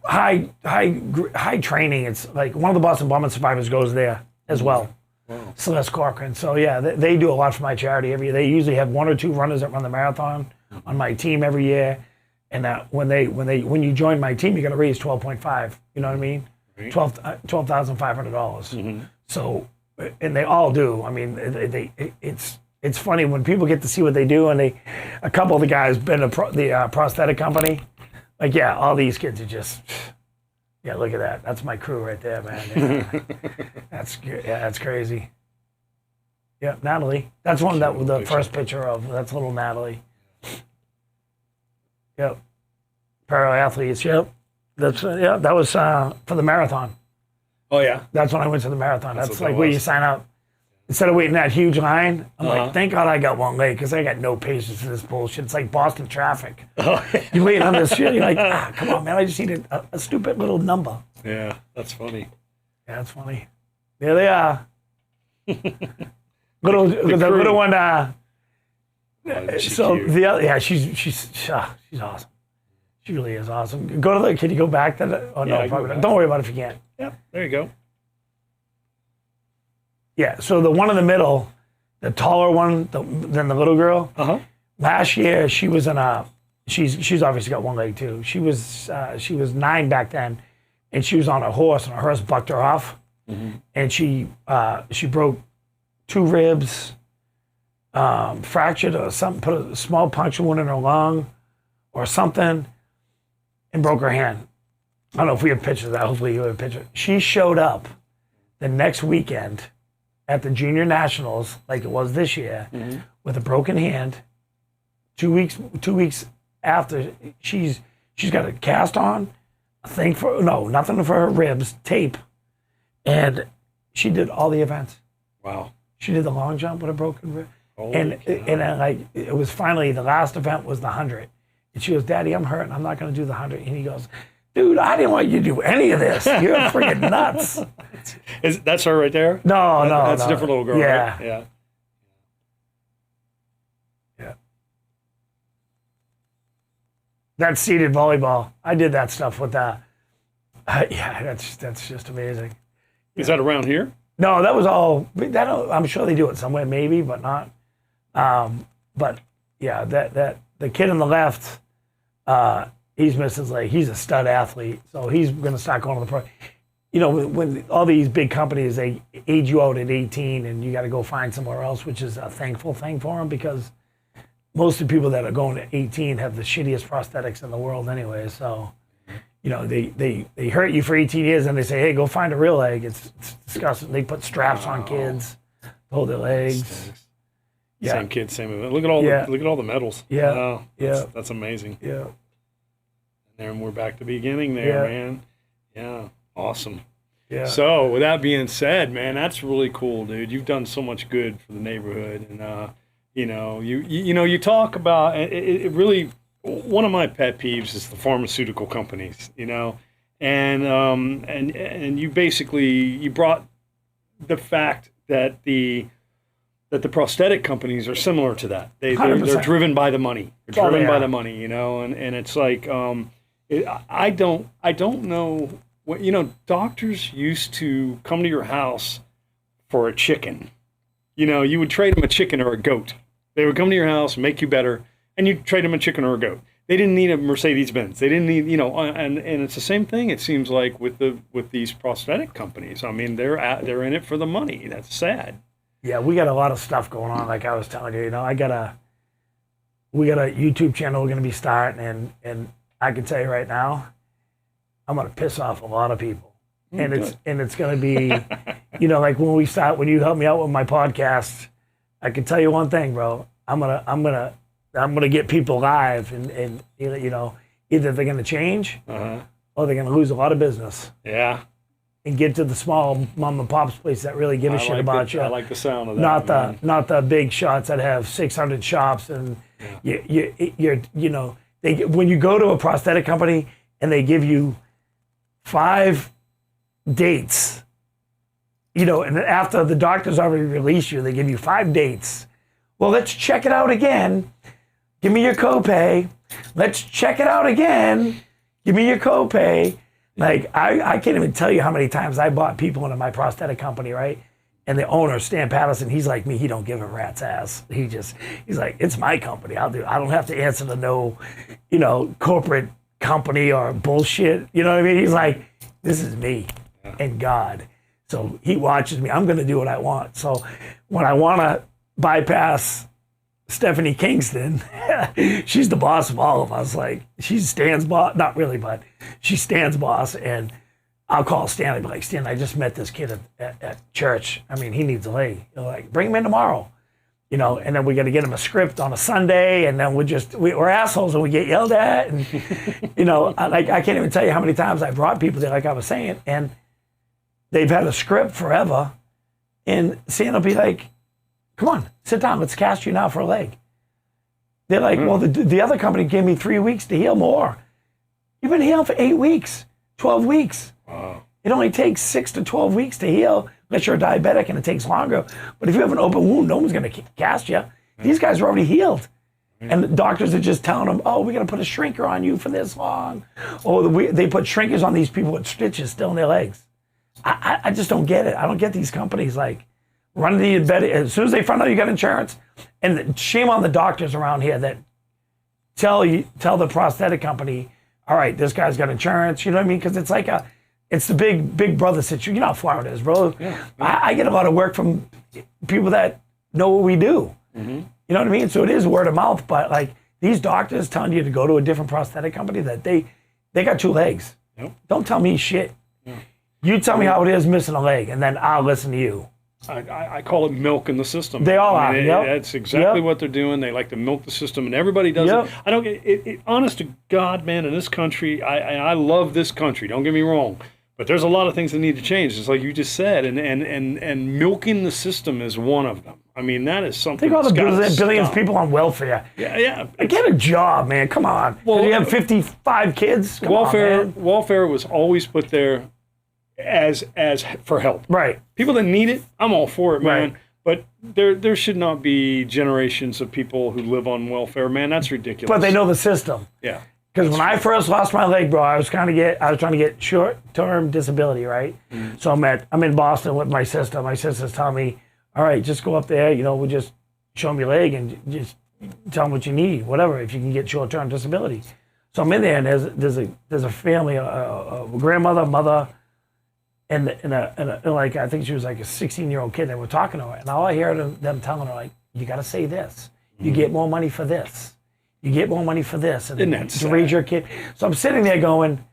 Speaker 2: high training. It's like one of the Boston Bombing survivors goes there as well. Wow. Celeste Corcoran. So yeah, they do a lot for my charity every year. They usually have 1 or 2 runners that run the marathon on my team every year. And when you join my team, you got to raise 12.5. You know what I mean? Right. $12,500. Mm-hmm. So, and they all do. I mean, it's funny when people get to see what they do, and a couple of the guys been to the prosthetic company. Like, yeah, all these kids are just, look at that. That's my crew right there, man. Yeah. That's crazy. Yeah, Natalie. That's one that was the
Speaker 1: picture.
Speaker 2: first picture of. That's little Natalie. Yep. Para-athletes, yep. That's that was for the marathon.
Speaker 1: Oh yeah.
Speaker 2: That's when I went to the marathon. That's
Speaker 1: what
Speaker 2: like
Speaker 1: that
Speaker 2: where you
Speaker 1: was.
Speaker 2: sign up. Instead of waiting that huge line, I'm
Speaker 1: Uh-huh.
Speaker 2: like, thank God I got one leg because I got no patience for this bullshit. It's like Boston traffic.
Speaker 1: Oh,
Speaker 2: You're waiting on this shit. You're like, come on, man. I just need a stupid little number.
Speaker 1: yeah, that's funny.
Speaker 2: Yeah, that's funny. There they are. The
Speaker 1: crew.
Speaker 2: little one.
Speaker 1: She's
Speaker 2: So
Speaker 1: cute.
Speaker 2: the other, yeah, she's awesome. She really is awesome. Go to the. Can you go back to the? Oh
Speaker 1: Yeah, I
Speaker 2: no,
Speaker 1: can
Speaker 2: probably
Speaker 1: go
Speaker 2: not.
Speaker 1: back.
Speaker 2: Don't worry about it if you can't.
Speaker 1: Yeah, there you go.
Speaker 2: Yeah. So the one in the middle, the taller one than the little girl.
Speaker 1: Uh-huh.
Speaker 2: Last year she was in a. She's obviously got one leg too. She was 9 back then, and she was on a horse, and a horse bucked her off, and she broke 2 ribs, fractured or something, put a small puncture wound in her lung, or something, and broke her hand. I don't know if we have pictures of that. Hopefully you have a picture. She showed up the next weekend at the Junior Nationals, like it was this year, with a broken hand. 2 weeks after, she's got a cast on, nothing for her ribs, tape, and she did all the events.
Speaker 1: Wow.
Speaker 2: She did the long jump with a broken rib,
Speaker 1: Holy
Speaker 2: and
Speaker 1: cow.
Speaker 2: then like it was finally the last event was the 100, and she goes, "Daddy, I'm hurt. I'm not going to do the 100." And he goes, "Dude, I didn't want you to do any of this. You're freaking nuts."
Speaker 1: That's her right there?
Speaker 2: No,
Speaker 1: That's
Speaker 2: no.
Speaker 1: a different little girl,
Speaker 2: Yeah.
Speaker 1: right? Yeah.
Speaker 2: Yeah. That's seated volleyball. I did that stuff with that. Yeah, that's just amazing.
Speaker 1: Is that around here?
Speaker 2: No, that was all. I'm sure they do it somewhere, maybe, but not. But yeah, that the kid on the left, he's missing his leg. He's a stud athlete, so he's going to start going to the pro. You know, when all these big companies, they age you out at 18, and you got to go find somewhere else, which is a thankful thing for them because most of the people that are going to 18 have the shittiest prosthetics in the world anyway. So, you know, they hurt you for 18 years and they say, hey, go find a real leg. It's disgusting. They put straps on kids to hold their legs.
Speaker 1: Stinks.
Speaker 2: Yeah.
Speaker 1: Same kid, same event. Look at all
Speaker 2: Yeah.
Speaker 1: the medals.
Speaker 2: Yeah.
Speaker 1: Wow.
Speaker 2: Yeah.
Speaker 1: That's amazing.
Speaker 2: Yeah.
Speaker 1: And we're back to the beginning there,
Speaker 2: Yeah.
Speaker 1: man. Yeah. Awesome.
Speaker 2: Yeah.
Speaker 1: So with that being said, man, that's really cool, dude. You've done so much good for the neighborhood, and you know, you talk about it really. One of my pet peeves is the pharmaceutical companies, you know, and you basically brought the fact that the prosthetic companies are similar to that. They're
Speaker 2: 100%.
Speaker 1: driven by the money. They're
Speaker 2: all
Speaker 1: driven
Speaker 2: they
Speaker 1: by
Speaker 2: are.
Speaker 1: the money, you know, and it's like I don't know what, you know, doctors used to come to your house for a chicken. You know, you would trade them a chicken or a goat. They would come to your house, make you better, and you'd trade them a chicken or a goat. They didn't need a Mercedes-Benz. They didn't need, you know, and it's the same thing. It seems like with these prosthetic companies. I mean, they're in it for the money. That's sad.
Speaker 2: Yeah, we got a lot of stuff going on. Like I was telling you, you know, we got a YouTube channel we're going to be starting, and I can tell you right now, I'm going to piss off a lot of people, and it's going to be, you know, like when you help me out with my podcast, I can tell you one thing, bro. I'm gonna get people live, and you know, either they're going to change
Speaker 1: Uh-huh.
Speaker 2: or they're going to lose a lot of business
Speaker 1: Yeah.
Speaker 2: and get to the small mom and pops place that really give a shit about you.
Speaker 1: I like the sound of that.
Speaker 2: Not the big shots that have 600 shops and you're you know, when you go to a prosthetic company and they give you 5 dates, you know, and after the doctor's already released you, they give you 5 dates. Well, let's check it out again. Give me your copay. Let's check it out again. Give me your copay. Like, I can't even tell you how many times I bought people into my prosthetic company, right? And the owner, Stan Patterson, he's like me. He don't give a rat's ass. He's like, it's my company. I don't have to answer to no, you know, corporate company or bullshit. You know what I mean? He's like, this is me and God. So he watches me. I'm going to do what I want. So when I want to bypass Stephanie Kingston, she's the boss of all of us. Like, she's Stan's boss. Not really, but she's Stan's boss. And I'll call Stanley, be like, Stan, I just met this kid at church. I mean, he needs a leg. They're like, bring him in tomorrow. You know, and then we got to get him a script on a Sunday, and then we're assholes and we get yelled at. And, you know, I can't even tell you how many times I brought people there, like I was saying, and they've had a script forever. And Stan will be like, come on, sit down, let's cast you now for a leg. They're like, well, the other company gave me 3 weeks to heal more. You've been healing for 8 weeks, 12 weeks.
Speaker 1: Wow.
Speaker 2: It only takes 6 to 12 weeks to heal, unless you're a diabetic and it takes longer. But if you have an open wound, no one's going to cast you. These guys are already healed. And the doctors are just telling them, oh, we're going to put a shrinker on you for this long. Or they put shrinkers on these people with stitches still in their legs. I just don't get it. I don't get these companies like running the bed. As soon as they find out you got insurance, and shame on the doctors around here that tell the prosthetic company, all right, this guy's got insurance. You know what I mean? Because it's like it's the big brother situation. You know how Florida is, bro.
Speaker 1: Yeah.
Speaker 2: I get a lot of work from people that know what we do. Mm-hmm. You know what I mean? So it is word of mouth, but like these doctors telling you to go to a different prosthetic company that they got 2 legs.
Speaker 1: Yep.
Speaker 2: Don't tell me shit.
Speaker 1: Yeah.
Speaker 2: You tell me how it is missing a leg, and then I'll listen to you.
Speaker 1: I call it milking the system.
Speaker 2: They all are. Yep.
Speaker 1: That's exactly what they're doing. They like to milk the system, and everybody does it. I don't. Honest to God, man, in this country, I love this country. Don't get me wrong, but there's a lot of things that need to change. Just like you just said, and milking the system is one of them. I mean, that is something.
Speaker 2: Think all the billions of people on welfare.
Speaker 1: Yeah.
Speaker 2: Get a job, man. Come on. Well, you have 55 kids.
Speaker 1: Welfare was always put there as for help.
Speaker 2: Right.
Speaker 1: People that need it, I'm all for it, man.
Speaker 2: Right.
Speaker 1: But there should not be generations of people who live on welfare, man. That's ridiculous.
Speaker 2: But they know the system.
Speaker 1: Yeah.
Speaker 2: Because when I first lost my leg, bro, I was trying to get short-term disability, right? Mm-hmm. So I'm in Boston with my sister. My sister's telling me, all right, just go up there, you know, we'll just show them your leg and just tell them what you need, whatever, if you can get short-term disability. So I'm in there, and there's a family, a grandmother, mother, and like I think she was like a 16-year-old kid. They were talking to her, and all I hear them telling her, like, you got to say this. You get more money for this. You get more money for this, and to raise your kid. So I'm sitting there going,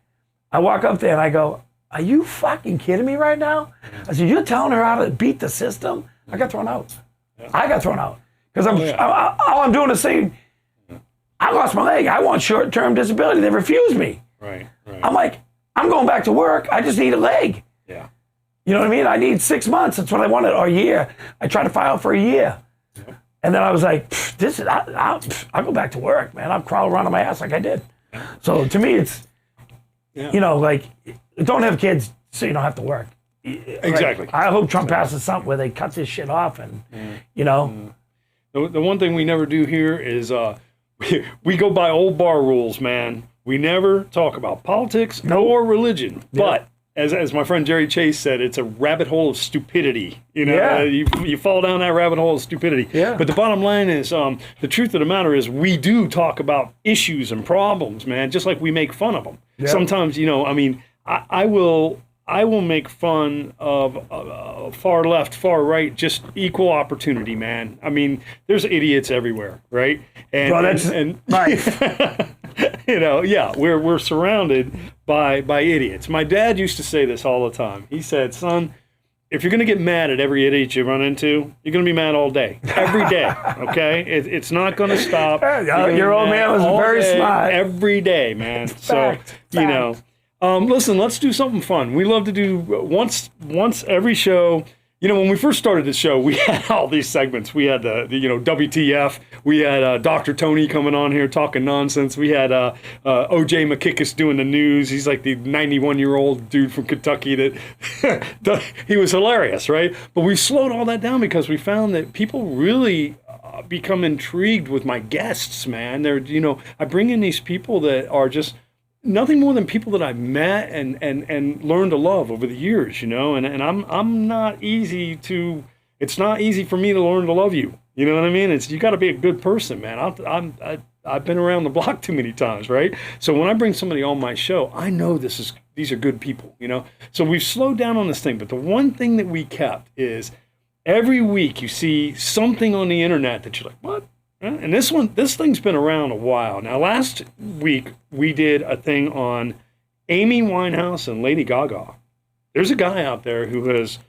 Speaker 2: I walk up there and I go, are you fucking kidding me right now? I said, you're telling her how to beat the system? I got thrown out. Yeah. I got thrown out because all I'm doing is saying, I lost my leg. I want short-term disability. They refused me.
Speaker 1: Right.
Speaker 2: I'm like, I'm going back to work. I just need a leg.
Speaker 1: Yeah.
Speaker 2: You know what I mean? I need 6 months. That's what I wanted, or a year. I tried to file for a year. Yeah. And then I was like, I'll go back to work, man. I'll crawl around on my ass like I did. Yeah. So to me, it's, you know, like, don't have kids so you don't have to work.
Speaker 1: Exactly.
Speaker 2: Like, I hope Trump passes something where they cut this shit off and, you know.
Speaker 1: The one thing we never do here is we go by old bar rules, man. We never talk about politics or religion. Yeah. But as my friend Jerry Chase said, it's a rabbit hole of stupidity. You know, you fall down that rabbit hole of stupidity. Yeah. But the bottom line is, the truth of the matter is, we do talk about issues and problems, man, just like we make fun of them. Yeah. Sometimes, you know, I mean, I will make fun of far left, far right, just equal opportunity, man. I mean, there's idiots everywhere, right? And,
Speaker 2: bro, that's life.
Speaker 1: You know, yeah, we're surrounded by idiots. My dad used to say this all the time. He said, son, if you're going to get mad at every idiot you run into, you're going to be mad all day, every day, okay? It's not going to stop.
Speaker 2: Your old man was very smart.
Speaker 1: Every day, man. So, you know. Listen, let's do something fun. We love to do once every show. You know, when we first started the show, we had all these segments. We had the you know, WTF. We had Dr. Tony coming on here talking nonsense. We had O.J. McKickis doing the news. He's like the 91-year-old dude from Kentucky that he was hilarious, right? But we slowed all that down because we found that people really become intrigued with my guests, man. They're, you know, I bring in these people that are just nothing more than people that I've met and learned to love over the years, you know, and I'm not easy to, it's not easy for me to learn to love you. You know what I mean? You got to be a good person, man. I've been around the block too many times, right? So when I bring somebody on my show, I know these are good people, you know? So we've slowed down on this thing, but the one thing that we kept is every week you see something on the internet that you're like, what? And this thing's been around a while. Now, last week, we did a thing on Amy Winehouse and Lady Gaga. there's a guy out there who has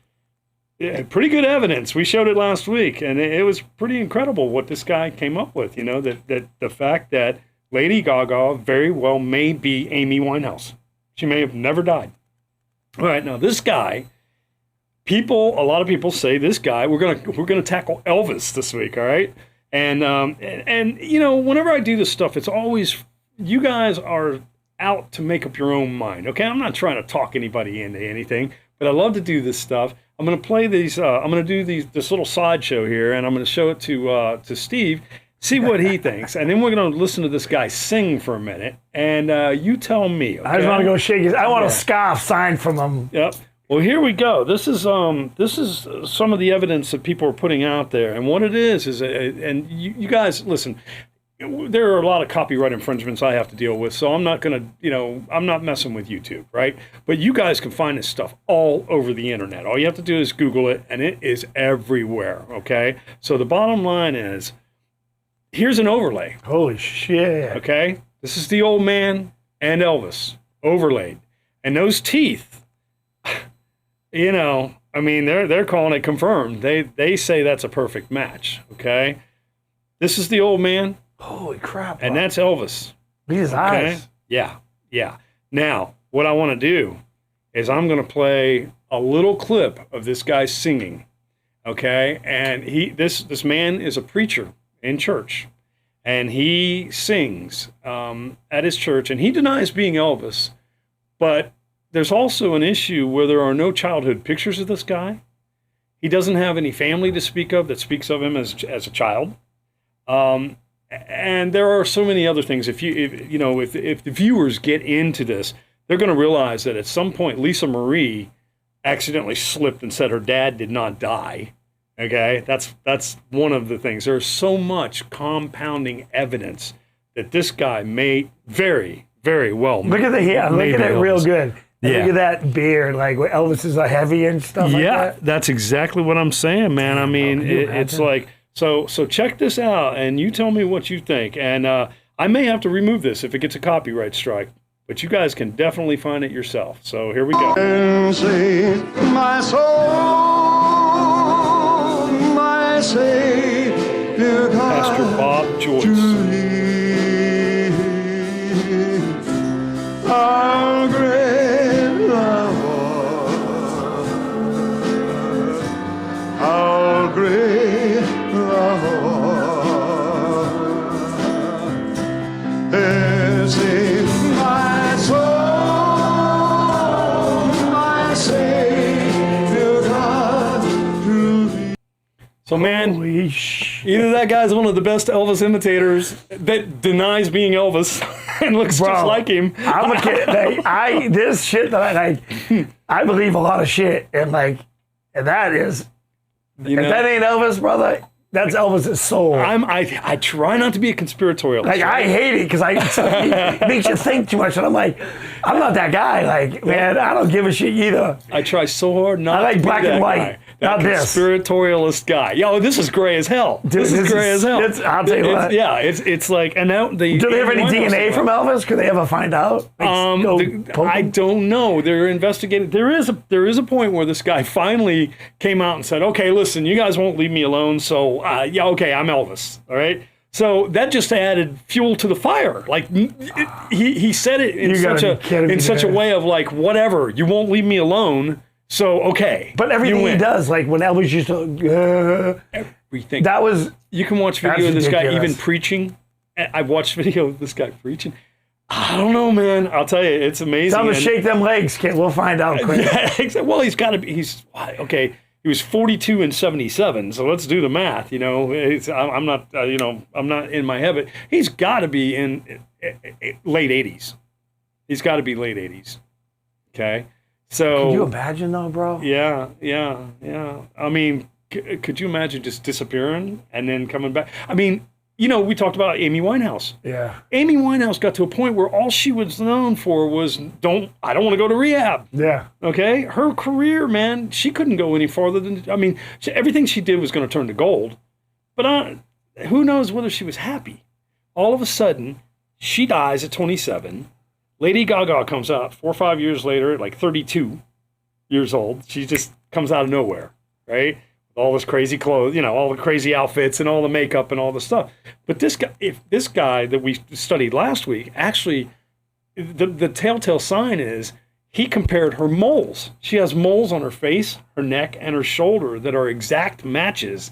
Speaker 1: pretty good evidence. We showed it last week, and it was pretty incredible what this guy came up with. You know, that the fact that Lady Gaga very well may be Amy Winehouse. She may have never died. All right, now this guy, a lot of people say this guy. We're gonna tackle Elvis this week. All right, and you know, whenever I do this stuff, it's always you guys are out to make up your own mind. Okay, I'm not trying to talk anybody into anything, but I love to do this stuff. I'm going to play these. I'm going to do this little sideshow here, and I'm going to show it to Steve, see what he thinks, and then we're going to listen to this guy sing for a minute, and you tell me. Okay?
Speaker 2: I just want to go shake his. I want a scarf signed from him.
Speaker 1: Yep. Well, here we go. This is some of the evidence that people are putting out there, and what it is and you guys listen. There are a lot of copyright infringements I have to deal with, so I'm not going to, I'm not messing with YouTube, right? But you guys can find this stuff all over the internet. All you have to do is Google it, and it is everywhere, okay? So the bottom line is, here's an overlay.
Speaker 2: Holy shit.
Speaker 1: Okay? This is the old man and Elvis overlaid. And those teeth, they're calling it confirmed. They say that's a perfect match, okay? This is the old man.
Speaker 2: Holy crap.
Speaker 1: And that's Elvis.
Speaker 2: Look at his eyes.
Speaker 1: Yeah. Now, what I want to do is I'm going to play a little clip of this guy singing, okay? And this man is a preacher in church, and he sings at his church, and he denies being Elvis, but there's also an issue where there are no childhood pictures of this guy. He doesn't have any family to speak of that speaks of him as a child. And there are so many other things. If the viewers get into this, they're going to realize that at some point Lisa Marie accidentally slipped and said her dad did not die. Okay, that's one of the things. There's so much compounding evidence that this guy may very, very well.
Speaker 2: Look at look at it real good.
Speaker 1: Yeah.
Speaker 2: Look at that beard, like Elvis is a heavy and stuff like that.
Speaker 1: Yeah, that's exactly what I'm saying, man. I mean, it's like. So check this out, and you tell me what you think. And I may have to remove this if it gets a copyright strike, but you guys can definitely find it yourself. So here we go. My soul, my Savior God, Pastor Bob Joyce. How great thou art, how great. My soul, my Savior God, so man, either that guy's one of the best Elvis imitators that denies being Elvis and looks just like him.
Speaker 2: I'm a kid. This shit that I believe a lot of shit, and that is, if that ain't Elvis, brother, that's Elvis's soul.
Speaker 1: I try not to be a conspiratorialist.
Speaker 2: I hate it because it makes you think too much, and I'm like, I'm not that guy. Man, I don't give a shit either.
Speaker 1: I try so hard not.
Speaker 2: I like
Speaker 1: to be
Speaker 2: black
Speaker 1: that
Speaker 2: and white.
Speaker 1: Guy. That conspiratorialist guy. Yo, this is gray as hell.
Speaker 2: Dude,
Speaker 1: this is gray as hell.
Speaker 2: I'll tell you what.
Speaker 1: Yeah, it's like, and now
Speaker 2: do they have any DNA from Elvis? Could they ever find out?
Speaker 1: I don't know. They're investigating. There is a point where this guy finally came out and said, "Okay, listen, you guys won't leave me alone. So okay, I'm Elvis. All right." So that just added fuel to the fire. Like he said it in such a way of like, whatever, you won't leave me alone. So, okay.
Speaker 2: But everything he does, like when Elvis used to...
Speaker 1: everything.
Speaker 2: That was...
Speaker 1: You can watch video of this guy even preaching. I've watched video of this guy preaching. I don't know, man. I'll tell you, it's amazing.
Speaker 2: Tell him to shake them legs, kid. We'll find out quick.
Speaker 1: Yeah, exactly. Well, he's got to be... okay, he was 42 and 77, so let's do the math. I'm not, I'm not in my head, but he's got to be in late 80s. He's got to be late 80s. Okay? So,
Speaker 2: could you imagine though, bro?
Speaker 1: Yeah. I mean, could you imagine just disappearing and then coming back? I mean, we talked about Amy Winehouse.
Speaker 2: Yeah.
Speaker 1: Amy Winehouse got to a point where all she was known for was, I don't want to go to rehab.
Speaker 2: Yeah.
Speaker 1: Okay? Her career, man, she couldn't go any farther than, everything she did was going to turn to gold. But who knows whether she was happy. All of a sudden, she dies at 27. Lady Gaga comes out 4 or 5 years later at like 32. years old. She just comes out of nowhere, right? All this crazy clothes, all the crazy outfits and all the makeup and all the stuff. But this guy that we studied last week, actually, the telltale sign is he compared her moles. She has moles on her face, her neck, and her shoulder that are exact matches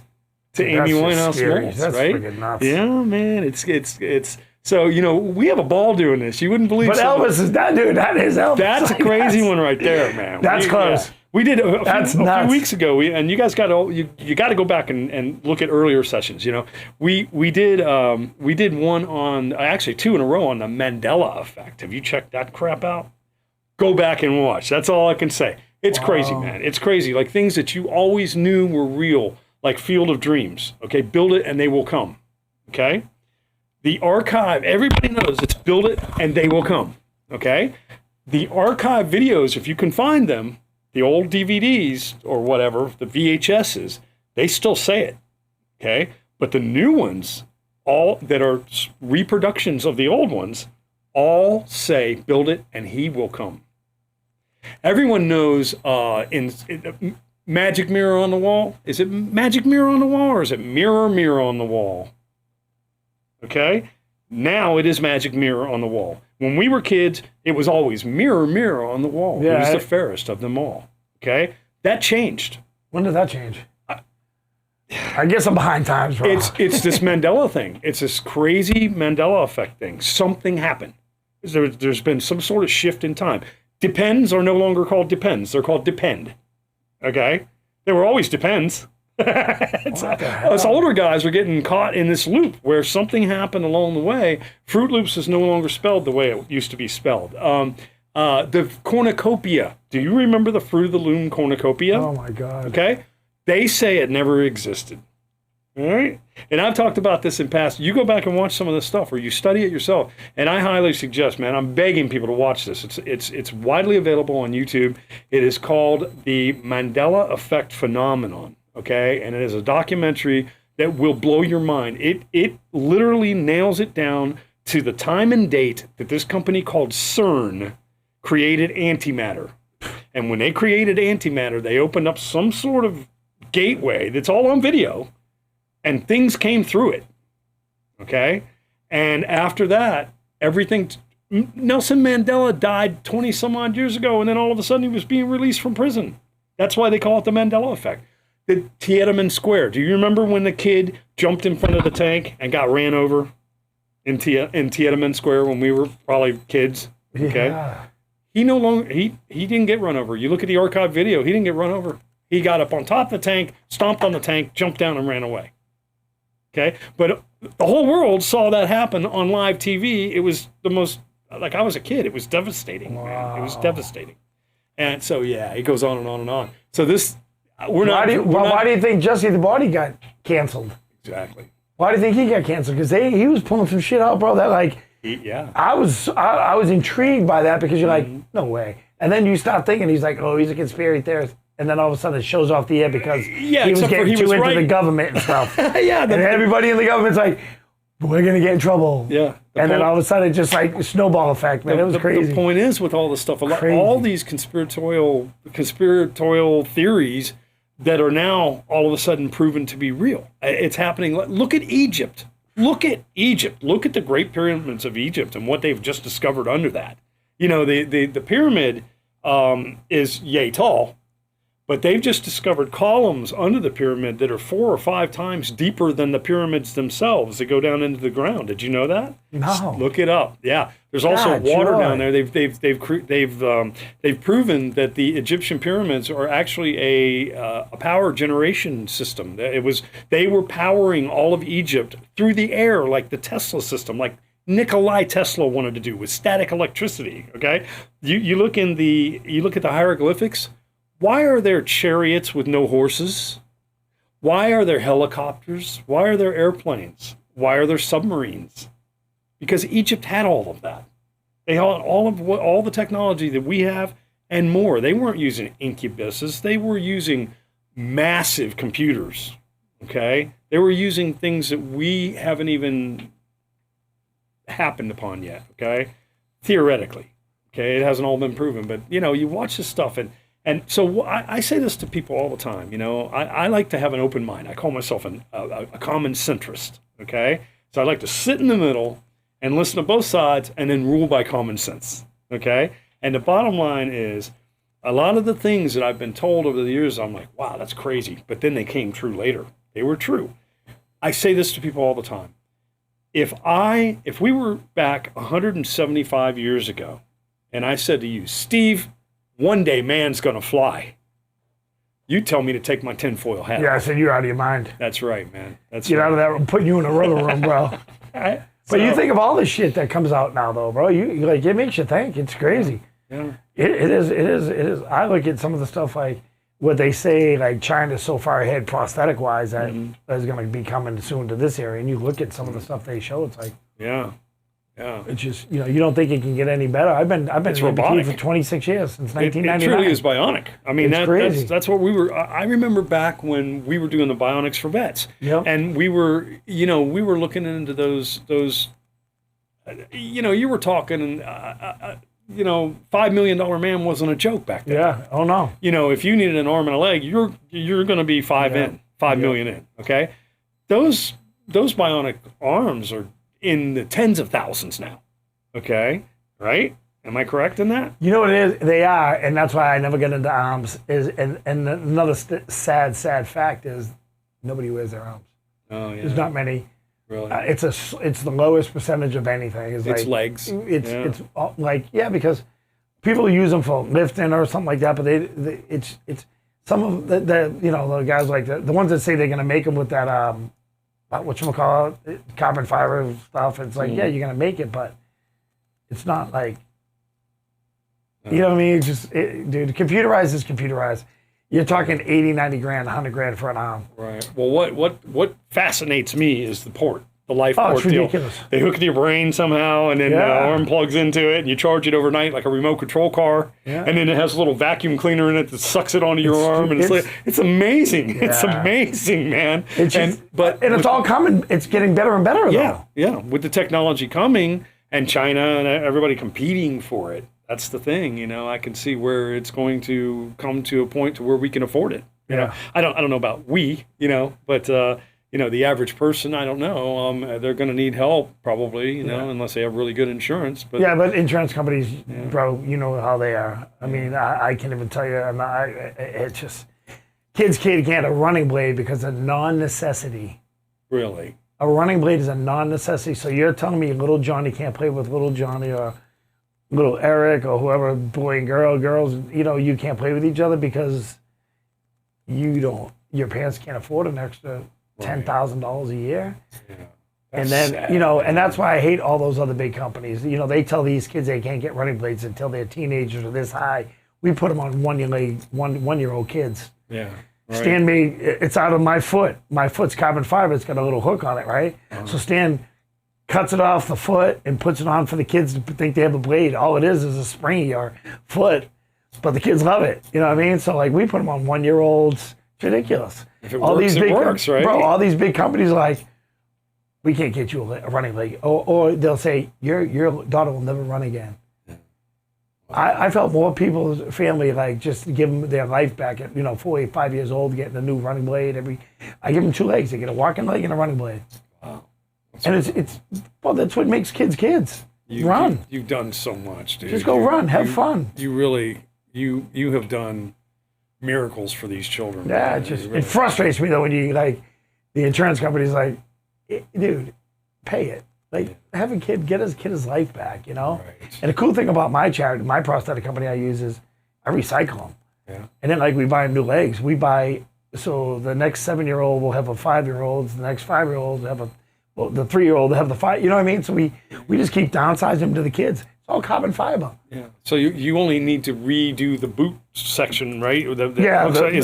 Speaker 1: to Amy Winehouse moles,
Speaker 2: That's
Speaker 1: right?
Speaker 2: freaking nuts.
Speaker 1: Yeah, man, it's. So, we have a ball doing this. You wouldn't believe.
Speaker 2: But Elvis is that dude. That is Elvis.
Speaker 1: That's a crazy one right there, man.
Speaker 2: That's close.
Speaker 1: Yeah. We did a few weeks ago, and you guys got to go back and look at earlier sessions. We did one on, actually 2 in a row, on the Mandela effect. Have you checked that crap out? Go back and watch. That's all I can say. It's crazy, man. It's crazy. Like things that you always knew were real, like Field of Dreams. Okay, build it and they will come. Okay, the archive. Everybody knows it's build it and they will come. Okay, the archive videos, if you can find them. The old DVDs or whatever, the VHSs, they still say it, okay? But the new ones, all that are reproductions of the old ones, all say, build it and he will come. Everyone knows in Magic Mirror on the Wall. Is it Magic Mirror on the Wall or is it Mirror, Mirror on the Wall? Okay? Now it is Magic Mirror on the Wall. When we were kids, it was always mirror, mirror on the wall. Yeah, it was the fairest of them all. Okay? That changed.
Speaker 2: When did that change? I guess I'm behind times, bro.
Speaker 1: It's this Mandela thing. It's this crazy Mandela effect thing. Something happened. There's been some sort of shift in time. Depends are no longer called depends. They're called depend. Okay? They were always depends. Us older guys are getting caught in this loop where something happened along the way. Fruit Loops is no longer spelled the way it used to be spelled. The cornucopia. Do you remember the Fruit of the Loom cornucopia?
Speaker 2: Oh my God.
Speaker 1: Okay, they say it never existed. All right, and I've talked about this in past. You go back and watch some of this stuff, or you study it yourself. And I highly suggest, man, I'm begging people to watch this. It's widely available on YouTube. It is called the Mandela Effect Phenomenon. Okay, and it is a documentary that will blow your mind. It literally nails it down to the time and date that this company called CERN created antimatter. And when they created antimatter, they opened up some sort of gateway that's all on video, and things came through it. Okay, and after that, everything. Nelson Mandela died 20 some odd years ago, and then all of a sudden he was being released from prison. That's why they call it the Mandela effect. The Tiananmen Square. Do you remember when the kid jumped in front of the tank and got ran over in Tiananmen Square when we were probably kids? Okay. Yeah. He no longer he didn't get run over. You look at the archive video, he didn't get run over. He got up on top of the tank, stomped on the tank, jumped down and ran away. Okay? But the whole world saw that happen on live TV. It was the most, like I was a kid, it was devastating, man. It was devastating. And so yeah, it goes on and on and on. So this Why
Speaker 2: do you think Jesse the Body got canceled?
Speaker 1: Exactly.
Speaker 2: Why do you think he got canceled? Because he was pulling some shit out, bro. That I was intrigued by that because you're like, no way. And then you start thinking he's like, oh, he's a conspiracy theorist. And then all of a sudden it shows off the air because he was getting too into the government and stuff.
Speaker 1: Yeah.
Speaker 2: And everybody in the government's like, we're going to get in trouble.
Speaker 1: Yeah.
Speaker 2: And then all of a sudden it's just like a snowball effect, man. It was crazy.
Speaker 1: The point is with all this stuff, all these conspiratorial theories that are now all of a sudden proven to be real. It's happening. Look at Egypt. Look at Egypt. Look at the Great Pyramids of Egypt and what they've just discovered under that. The pyramid is yay tall, but they've just discovered columns under the pyramid that are 4 or 5 times deeper than the pyramids themselves that go down into the ground. Did you know that?
Speaker 2: No.
Speaker 1: Look it up. Yeah. There's also water down there. They've proven that the Egyptian pyramids are actually a power generation system. They were powering all of Egypt through the air, like the Tesla system, like Nikola Tesla wanted to do with static electricity. Okay, you look at the hieroglyphics. Why are there chariots with no horses? Why are there helicopters? Why are there airplanes? Why are there submarines? Because Egypt had all of that. They had all the technology that we have and more. They weren't using incubuses. They were using massive computers. Okay, they were using things that we haven't even happened upon yet. Okay, theoretically. Okay, it hasn't all been proven, but you watch this stuff and And so I say this to people all the time. You know, I like to have an open mind. I call myself a common centrist. Okay, so I like to sit in the middle and listen to both sides and then rule by common sense. Okay, and the bottom line is, a lot of the things that I've been told over the years, I'm like, wow, that's crazy. But then they came true later. They were true. I say this to people all the time. If we were back 175 years ago, and I said to you, Steve, one day man's going to fly, you tell me to take my tinfoil hat
Speaker 2: Yeah, I
Speaker 1: off.
Speaker 2: said you're out of your mind.
Speaker 1: That's right, man. That's
Speaker 2: Get
Speaker 1: right.
Speaker 2: out of that room, putting you in a roller room, bro. But you think of all the shit that comes out now, though, bro. You like, it makes you think. It's crazy.
Speaker 1: Yeah.
Speaker 2: It is. I look at some of the stuff like what they say, like China's so far ahead prosthetic wise that is going to be coming soon to this area. And you look at some of the stuff they show, it's like,
Speaker 1: Yeah.
Speaker 2: it's just, you don't think it can get any better. I've been in
Speaker 1: robotic.
Speaker 2: for 26 years, since
Speaker 1: It
Speaker 2: 1999.
Speaker 1: truly is bionic. I mean,
Speaker 2: It's crazy.
Speaker 1: that's what we were. I remember back when we were doing the bionics for vets,
Speaker 2: Yep.
Speaker 1: and we were looking into those. You were talking, $5 million man wasn't a joke back then.
Speaker 2: Yeah. Oh no.
Speaker 1: If you needed an arm and a leg, you're going to be five million in. Okay, those bionic arms are in the tens of thousands now. Okay, right? Am I correct in that?
Speaker 2: You know what it is? They are, and that's why I never get into arms. And another sad fact is nobody wears their arms.
Speaker 1: Oh yeah.
Speaker 2: There's not many.
Speaker 1: Really?
Speaker 2: It's the lowest percentage of anything.
Speaker 1: It's
Speaker 2: like,
Speaker 1: legs.
Speaker 2: It's like because people use them for lifting or something like that, but it's some of the guys like the ones that say they're gonna make them with that whatchamacallit, carbon fiber stuff. It's like yeah, you're gonna make it, but it's not like you know what I mean. It's just dude, computerized is computerized. You're talking 80, 90 grand, 100 grand for an arm.
Speaker 1: Right. Well, what fascinates me is the port, the life port
Speaker 2: it's ridiculous.
Speaker 1: deal. They hook it to your brain somehow, and then the arm plugs into it, and you charge it overnight like a remote control car.
Speaker 2: Yeah.
Speaker 1: And then it has a little vacuum cleaner in it that sucks it onto your arm, and it's amazing. It's amazing, man.
Speaker 2: It's just, and it's all coming. It's getting better and better. Though.
Speaker 1: Yeah. With the technology coming and China and everybody competing for it. That's the thing, I can see where it's going to come to a point to where we can afford it. You know, I don't know about but the average person, I don't know. They're going to need help probably, unless they have really good insurance. But
Speaker 2: but insurance companies, bro, you know how they are. I mean, I can't even tell you. It's just kids can't get a running blade because of non-necessity.
Speaker 1: Really,
Speaker 2: a running blade is a non-necessity. So you're telling me little Johnny can't play with little Johnny or little Eric or whoever, boy and girls, you can't play with each other because your parents can't afford an extra $10,000 a year.
Speaker 1: Yeah.
Speaker 2: And then,
Speaker 1: sad,
Speaker 2: and that's why I hate all those other big companies. They tell these kids they can't get running blades until they're teenagers or this high. We put them on one-year-old kids.
Speaker 1: Yeah. Right.
Speaker 2: Stan made, it's out of my foot. My foot's carbon fiber. It's got a little hook on it, right? So Stan cuts it off the foot and puts it on for the kids to think they have a blade. All it is a spring in your foot, but the kids love it. You know what I mean? So like we put them on 1-year-olds. It's ridiculous.
Speaker 1: If it works, it works, right?
Speaker 2: Bro, all these big companies are like, we can't get you a running leg. Or they'll say, your daughter will never run again. I felt more people's family like just give them their life back at 4, 5 years old, getting a new running blade. I give them 2 legs. They get a walking leg and a running blade.
Speaker 1: Wow.
Speaker 2: And that's what makes kids. Run.
Speaker 1: You've done so much, dude.
Speaker 2: Just go run. Have fun.
Speaker 1: You really, you have done miracles for these children.
Speaker 2: Yeah, it frustrates me though when you the insurance company's like, dude, pay it. Have a kid, get his kid his life back, Right. And the cool thing about my charity, my prosthetic company I use is I recycle them.
Speaker 1: Yeah.
Speaker 2: And then we buy new legs. So the next 7-year-old will have a 5-year-old, the next 5-year-old will have the 3-year-old will have the 5, you know what I mean? So we just keep downsizing them to the kids. It's all carbon fiber.
Speaker 1: Yeah. So you only need to redo the boot section, right? Is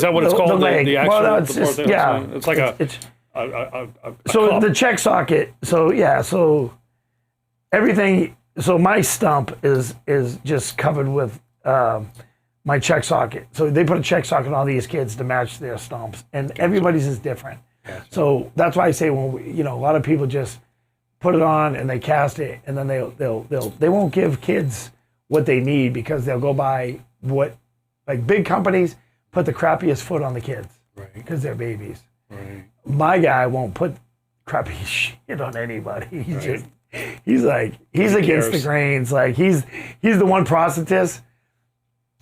Speaker 1: that what it's
Speaker 2: the
Speaker 1: called?
Speaker 2: leg.
Speaker 1: The actual,
Speaker 2: well, it's just,
Speaker 1: it's like a
Speaker 2: so
Speaker 1: cup.
Speaker 2: the check socket. So everything. So my stump is just covered with my check socket. So they put a check socket on all these kids to match their stumps, and everybody's is different. Gotcha. So that's why I say when a lot of people just put it on and they cast it, and then they won't give kids what they need because they'll go buy what Like big companies put the crappiest foot on the kids
Speaker 1: Right.
Speaker 2: because they're babies.
Speaker 1: Right.
Speaker 2: My guy won't put crappy shit on anybody. He's against the grains. Like he's the one prosthetist.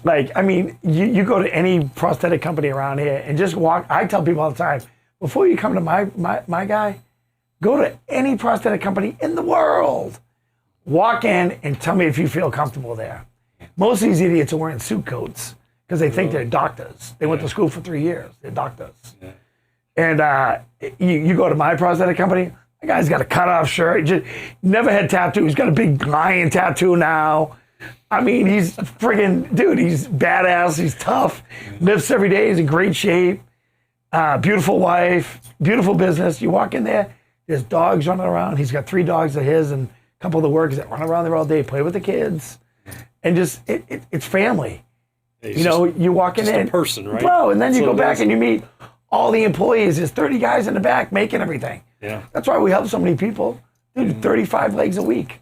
Speaker 2: Like, I mean, you go to any prosthetic company around here and just walk. I tell people all the time, before you come to my guy, go to any prosthetic company in the world. Walk in and tell me if you feel comfortable there. Most of these idiots are wearing suit coats because they think they're doctors. They went to school for 3 years. They're doctors. Yeah. And you go to my prosthetic company, the guy's got a cutoff shirt. Just never had tattoos. He's got a big lion tattoo now. I mean, he's friggin', dude, he's badass. He's tough. Lifts every day. He's in great shape. Beautiful wife. Beautiful business. You walk in there, there's dogs running around. He's got 3 dogs of his and a couple of the workers that run around there all day, play with the kids. And just, it's family. You know, you walk in there.
Speaker 1: Just a person, right?
Speaker 2: Bro, and then you go back and you meet all the employees. There's 30 guys in the back making everything.
Speaker 1: Yeah.
Speaker 2: That's why we help so many people. Dude, 35 legs a week.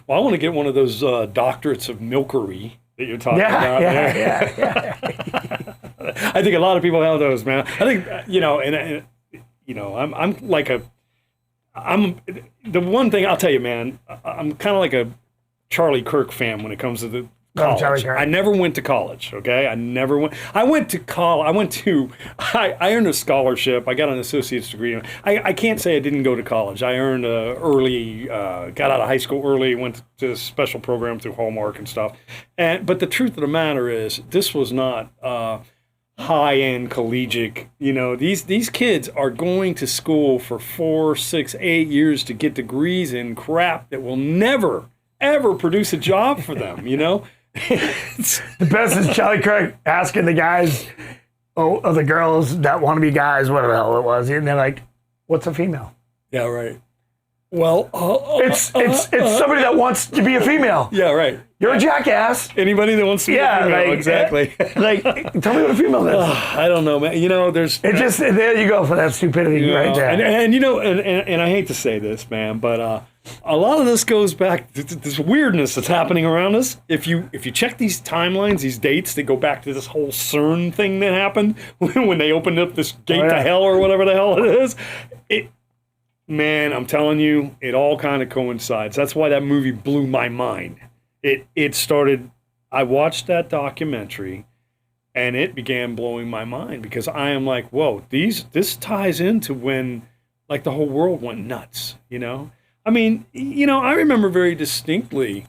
Speaker 1: Well, I want to get one of those doctorates of milkery that you're talking about.
Speaker 2: Yeah.
Speaker 1: I think a lot of people have those, man. I think, I'm the one thing I'll tell you, man, I'm kind of like a Charlie Kirk fan when it comes to the college. I never went to college, okay? I went to college. I earned a scholarship. I got an associate's degree. I can't say I didn't go to college. I earned got out of high school early, went to a special program through Hallmark and stuff. But the truth of the matter is, this was not high-end collegiate. You know, these kids are going to school for 4, 6, 8 years to get degrees in crap that will never, ever produce a job for them, you know?
Speaker 2: The best is Charlie Kirk asking the guys, of the girls that want to be guys, whatever the hell it was, and they're like, "What's a female?"
Speaker 1: Yeah, right. Well,
Speaker 2: it's somebody that wants to be a female.
Speaker 1: Yeah, right.
Speaker 2: You're a jackass.
Speaker 1: Anybody that wants to be a female, exactly.
Speaker 2: Like, tell me what a female is.
Speaker 1: I don't know, man. You know, there's
Speaker 2: there you go for that stupidity right there.
Speaker 1: And I hate to say this, man, but a lot of this goes back to this weirdness that's happening around us. If you check these timelines, these dates, they go back to this whole CERN thing that happened when they opened up this gate to hell or whatever the hell it is. Man, I'm telling you, it all kind of coincides. That's why that movie blew my mind. It started, I watched that documentary and it began blowing my mind because I am like, whoa, this ties into when like the whole world went nuts, you know? I mean, you know, I remember very distinctly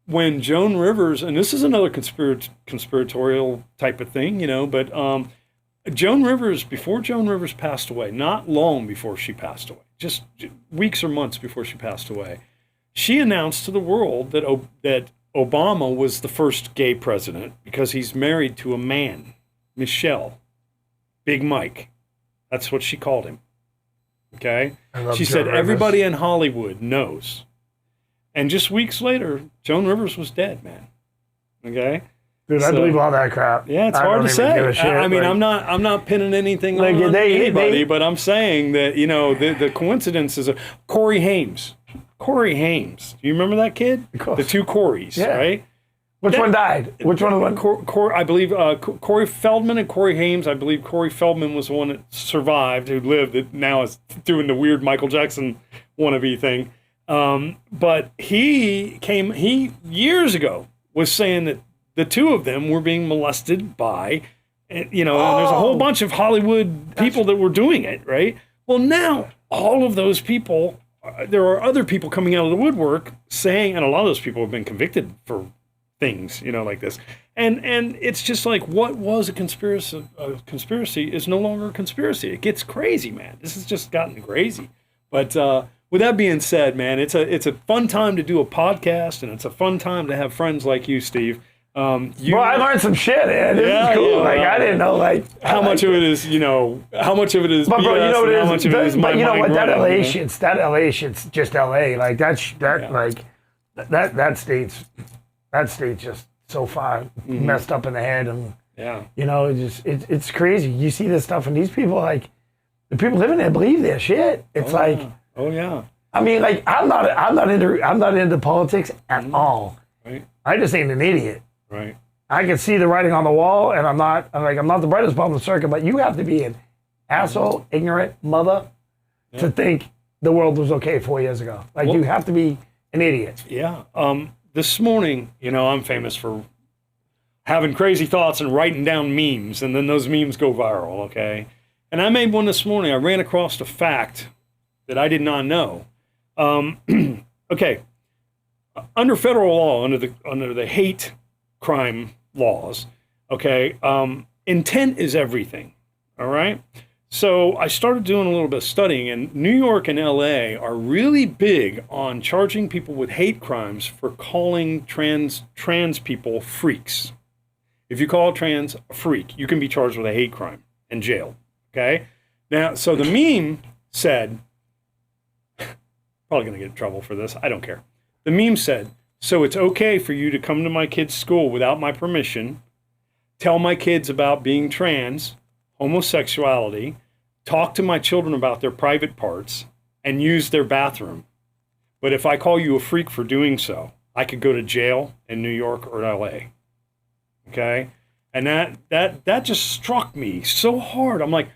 Speaker 1: when Joan Rivers, and this is another conspiratorial type of thing, you know, but before Joan Rivers passed away, not long before she passed away, just weeks or months before she passed away, she announced to the world that Obama was the first gay president because he's married to a man, Michelle, Big Mike. That's what she called him. Okay? She said everybody in Hollywood knows. And just weeks later, Joan Rivers was dead, man. Okay?
Speaker 2: Dude, I believe all that crap.
Speaker 1: Yeah, it's hard to say. I mean, I'm not pinning anything on anybody, but I'm saying that, you know, the coincidence is Corey Haim. Corey Haim. Do you remember that kid? The 2 Coreys, right?
Speaker 2: Which one died? Which one of them?
Speaker 1: I believe Corey Feldman and Corey Haim. I believe Corey Feldman was the one that survived, who lived, that now is doing the weird Michael Jackson wannabe thing. But he years ago was saying that the 2 of them were being molested by, you know, and there's a whole bunch of Hollywood people that were doing it, right? Well, now all of those people, there are other people coming out of the woodwork saying, and a lot of those people have been convicted for things, you know, like this. And it's just like, what was a conspiracy is no longer a conspiracy. It gets crazy, man. This has just gotten crazy. But with that being said, man, it's a fun time to do a podcast, and it's a fun time to have friends like you, Steve.
Speaker 2: Bro, I learned some shit, man. This is cool. I didn't know, how much of it is,
Speaker 1: how much of it is
Speaker 2: but
Speaker 1: BS,
Speaker 2: bro, you know what
Speaker 1: how much of it is my mind running.
Speaker 2: That LA shit's just LA. Like, that state's just so far messed up in the head, and, you know, it's crazy. You see this stuff, and these people, like, the people living there believe their shit. It's I mean, like, I'm not into politics at all.
Speaker 1: Right.
Speaker 2: I just ain't an idiot.
Speaker 1: Right.
Speaker 2: I can see the writing on the wall, and I'm not the brightest bulb in the circuit, but you have to be an asshole, ignorant mother to think the world was okay 4 years ago. Like, you have to be an idiot.
Speaker 1: Yeah. This morning, I'm famous for having crazy thoughts and writing down memes, and then those memes go viral, okay? And I made one this morning. I ran across a fact that I did not know. Okay. Under federal law, under the hate crime laws, okay, intent is everything, all right? So I started doing a little bit of studying, and New York and LA are really big on charging people with hate crimes for calling trans people freaks. If you call a trans a freak, you can be charged with a hate crime and jailed, okay? Now, so the meme said, probably going to get in trouble for this, I don't care. The meme said, so it's okay for you to come to my kid's school without my permission, tell my kids about being trans, homosexuality, talk to my children about their private parts, and use their bathroom. But if I call you a freak for doing so, I could go to jail in New York or LA. Okay? And that just struck me so hard. I'm like,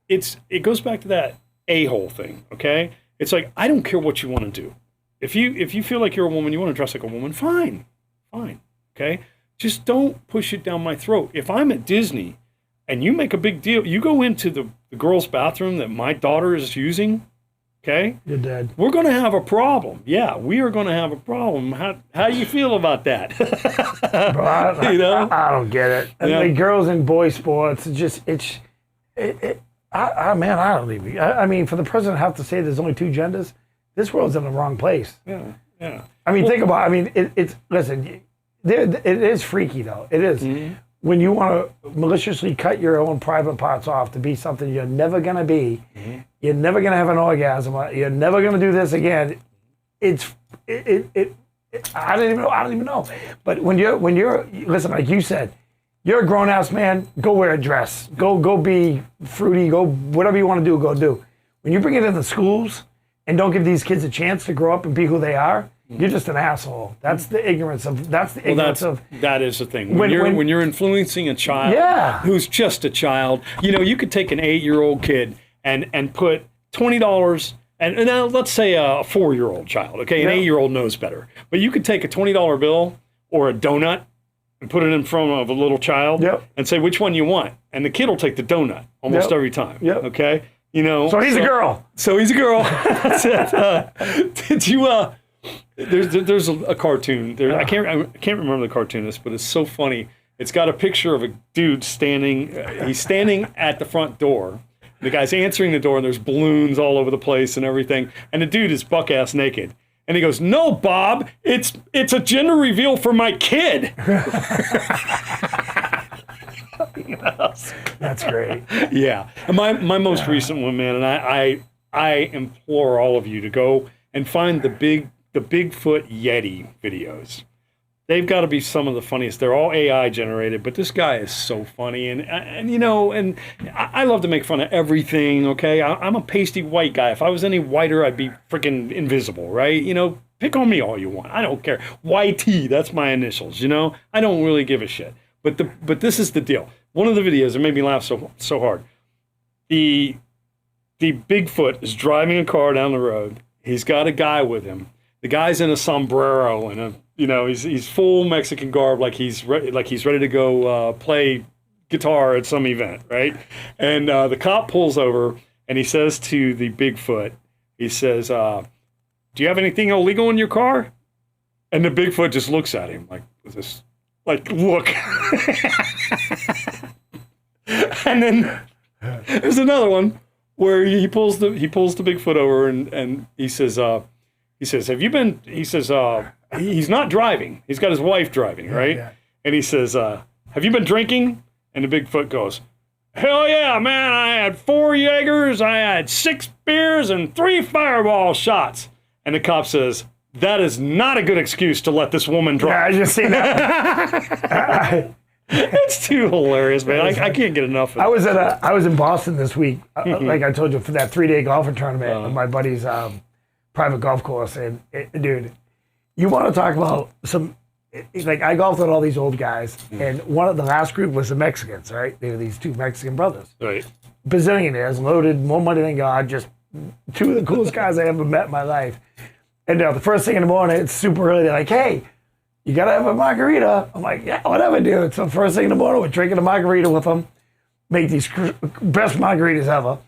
Speaker 1: it goes back to that a-hole thing, okay? It's like, I don't care what you want to do. If you feel like you're a woman, you want to dress like a woman, fine, okay? Just don't push it down my throat. If I'm at Disney and you make a big deal, you go into the girls' bathroom that my daughter is using, okay?
Speaker 2: You're dead.
Speaker 1: We're going to have a problem. Yeah, we are going to have a problem. How do you feel about that?
Speaker 2: Bro, I don't get it.
Speaker 1: Yeah.
Speaker 2: The girls in boy sports, I mean, for the president to have to say there's only two genders, this world's in the wrong place.
Speaker 1: Yeah.
Speaker 2: I mean, listen, it is freaky, though. It is. Mm-hmm. When you want to maliciously cut your own private parts off to be something you're never going to be, mm-hmm. You're never going to have an orgasm, you're never going to do this again, I don't even know. But when you're, listen, like you said, you're a grown-ass man, go wear a dress. Go be fruity, go whatever you want to do, go do. When you bring it into schools and don't give these kids a chance to grow up and be who they are, you're just an asshole. That's the ignorance of. That
Speaker 1: is the thing. When you're influencing a child, who's just a child, you could take an 8-year-old kid and put $20, and now let's say a 4-year-old child. Okay, an 8-year-old knows better, but you could take a $20 bill or a donut and put it in front of a little child and say which one you want, and the kid will take the donut almost every time. Okay,
Speaker 2: So he's a girl.
Speaker 1: So he's a girl. That's it. Did you? There's a cartoon. I can't remember the cartoonist, but it's so funny. It's got a picture of a dude standing. He's standing at the front door. The guy's answering the door, and there's balloons all over the place and everything. And the dude is buck-ass naked. And he goes, "No, Bob, it's a gender reveal for my kid."
Speaker 2: That's great.
Speaker 1: Yeah. And my most recent one, man, and I implore all of you to go and find the Bigfoot Yeti videos. They've got to be some of the funniest. They're all AI generated, but this guy is so funny, and I love to make fun of everything. Okay, I'm a pasty white guy. If I was any whiter, I'd be freaking invisible, right? Pick on me all you want. I don't care. YT, that's my initials. I don't really give a shit. But this is the deal. One of the videos that made me laugh so hard. The Bigfoot is driving a car down the road. He's got a guy with him. The guy's in a sombrero and he's full Mexican garb, like he's ready to go play guitar at some event, right? And the cop pulls over and he says to the Bigfoot, he says, "Do you have anything illegal in your car?" And the Bigfoot just looks at him like this, like, look. And then there's another one where he pulls the Bigfoot over and he says, "Have you been?" He says, he's not driving. He's got his wife driving, right? Yeah. And he says, "Have you been drinking?" And the Bigfoot goes, "Hell yeah, man! I had 4 Jaegers, I had 6 beers, and 3 Fireball shots." And the cop says, "That is not a good excuse to let this woman drive."
Speaker 2: Yeah, I just seen that.
Speaker 1: It's too hilarious, man. I can't get enough of it.
Speaker 2: I was in Boston this week, like I told you, for that 3-day golfing tournament at my buddy's private golf course. And dude, you want to talk about some like I golfed with all these old guys, and one of the last group was the Mexicans, right? They were these two Mexican brothers.
Speaker 1: Right.
Speaker 2: Bazillionaires, loaded, more money than God, just two of the coolest guys I ever met in my life. And the first thing in the morning, it's super early. They're like, hey, you got to have a margarita. I'm like, yeah, whatever, dude. So first thing in the morning, we're drinking a margarita with them, make these best margaritas ever.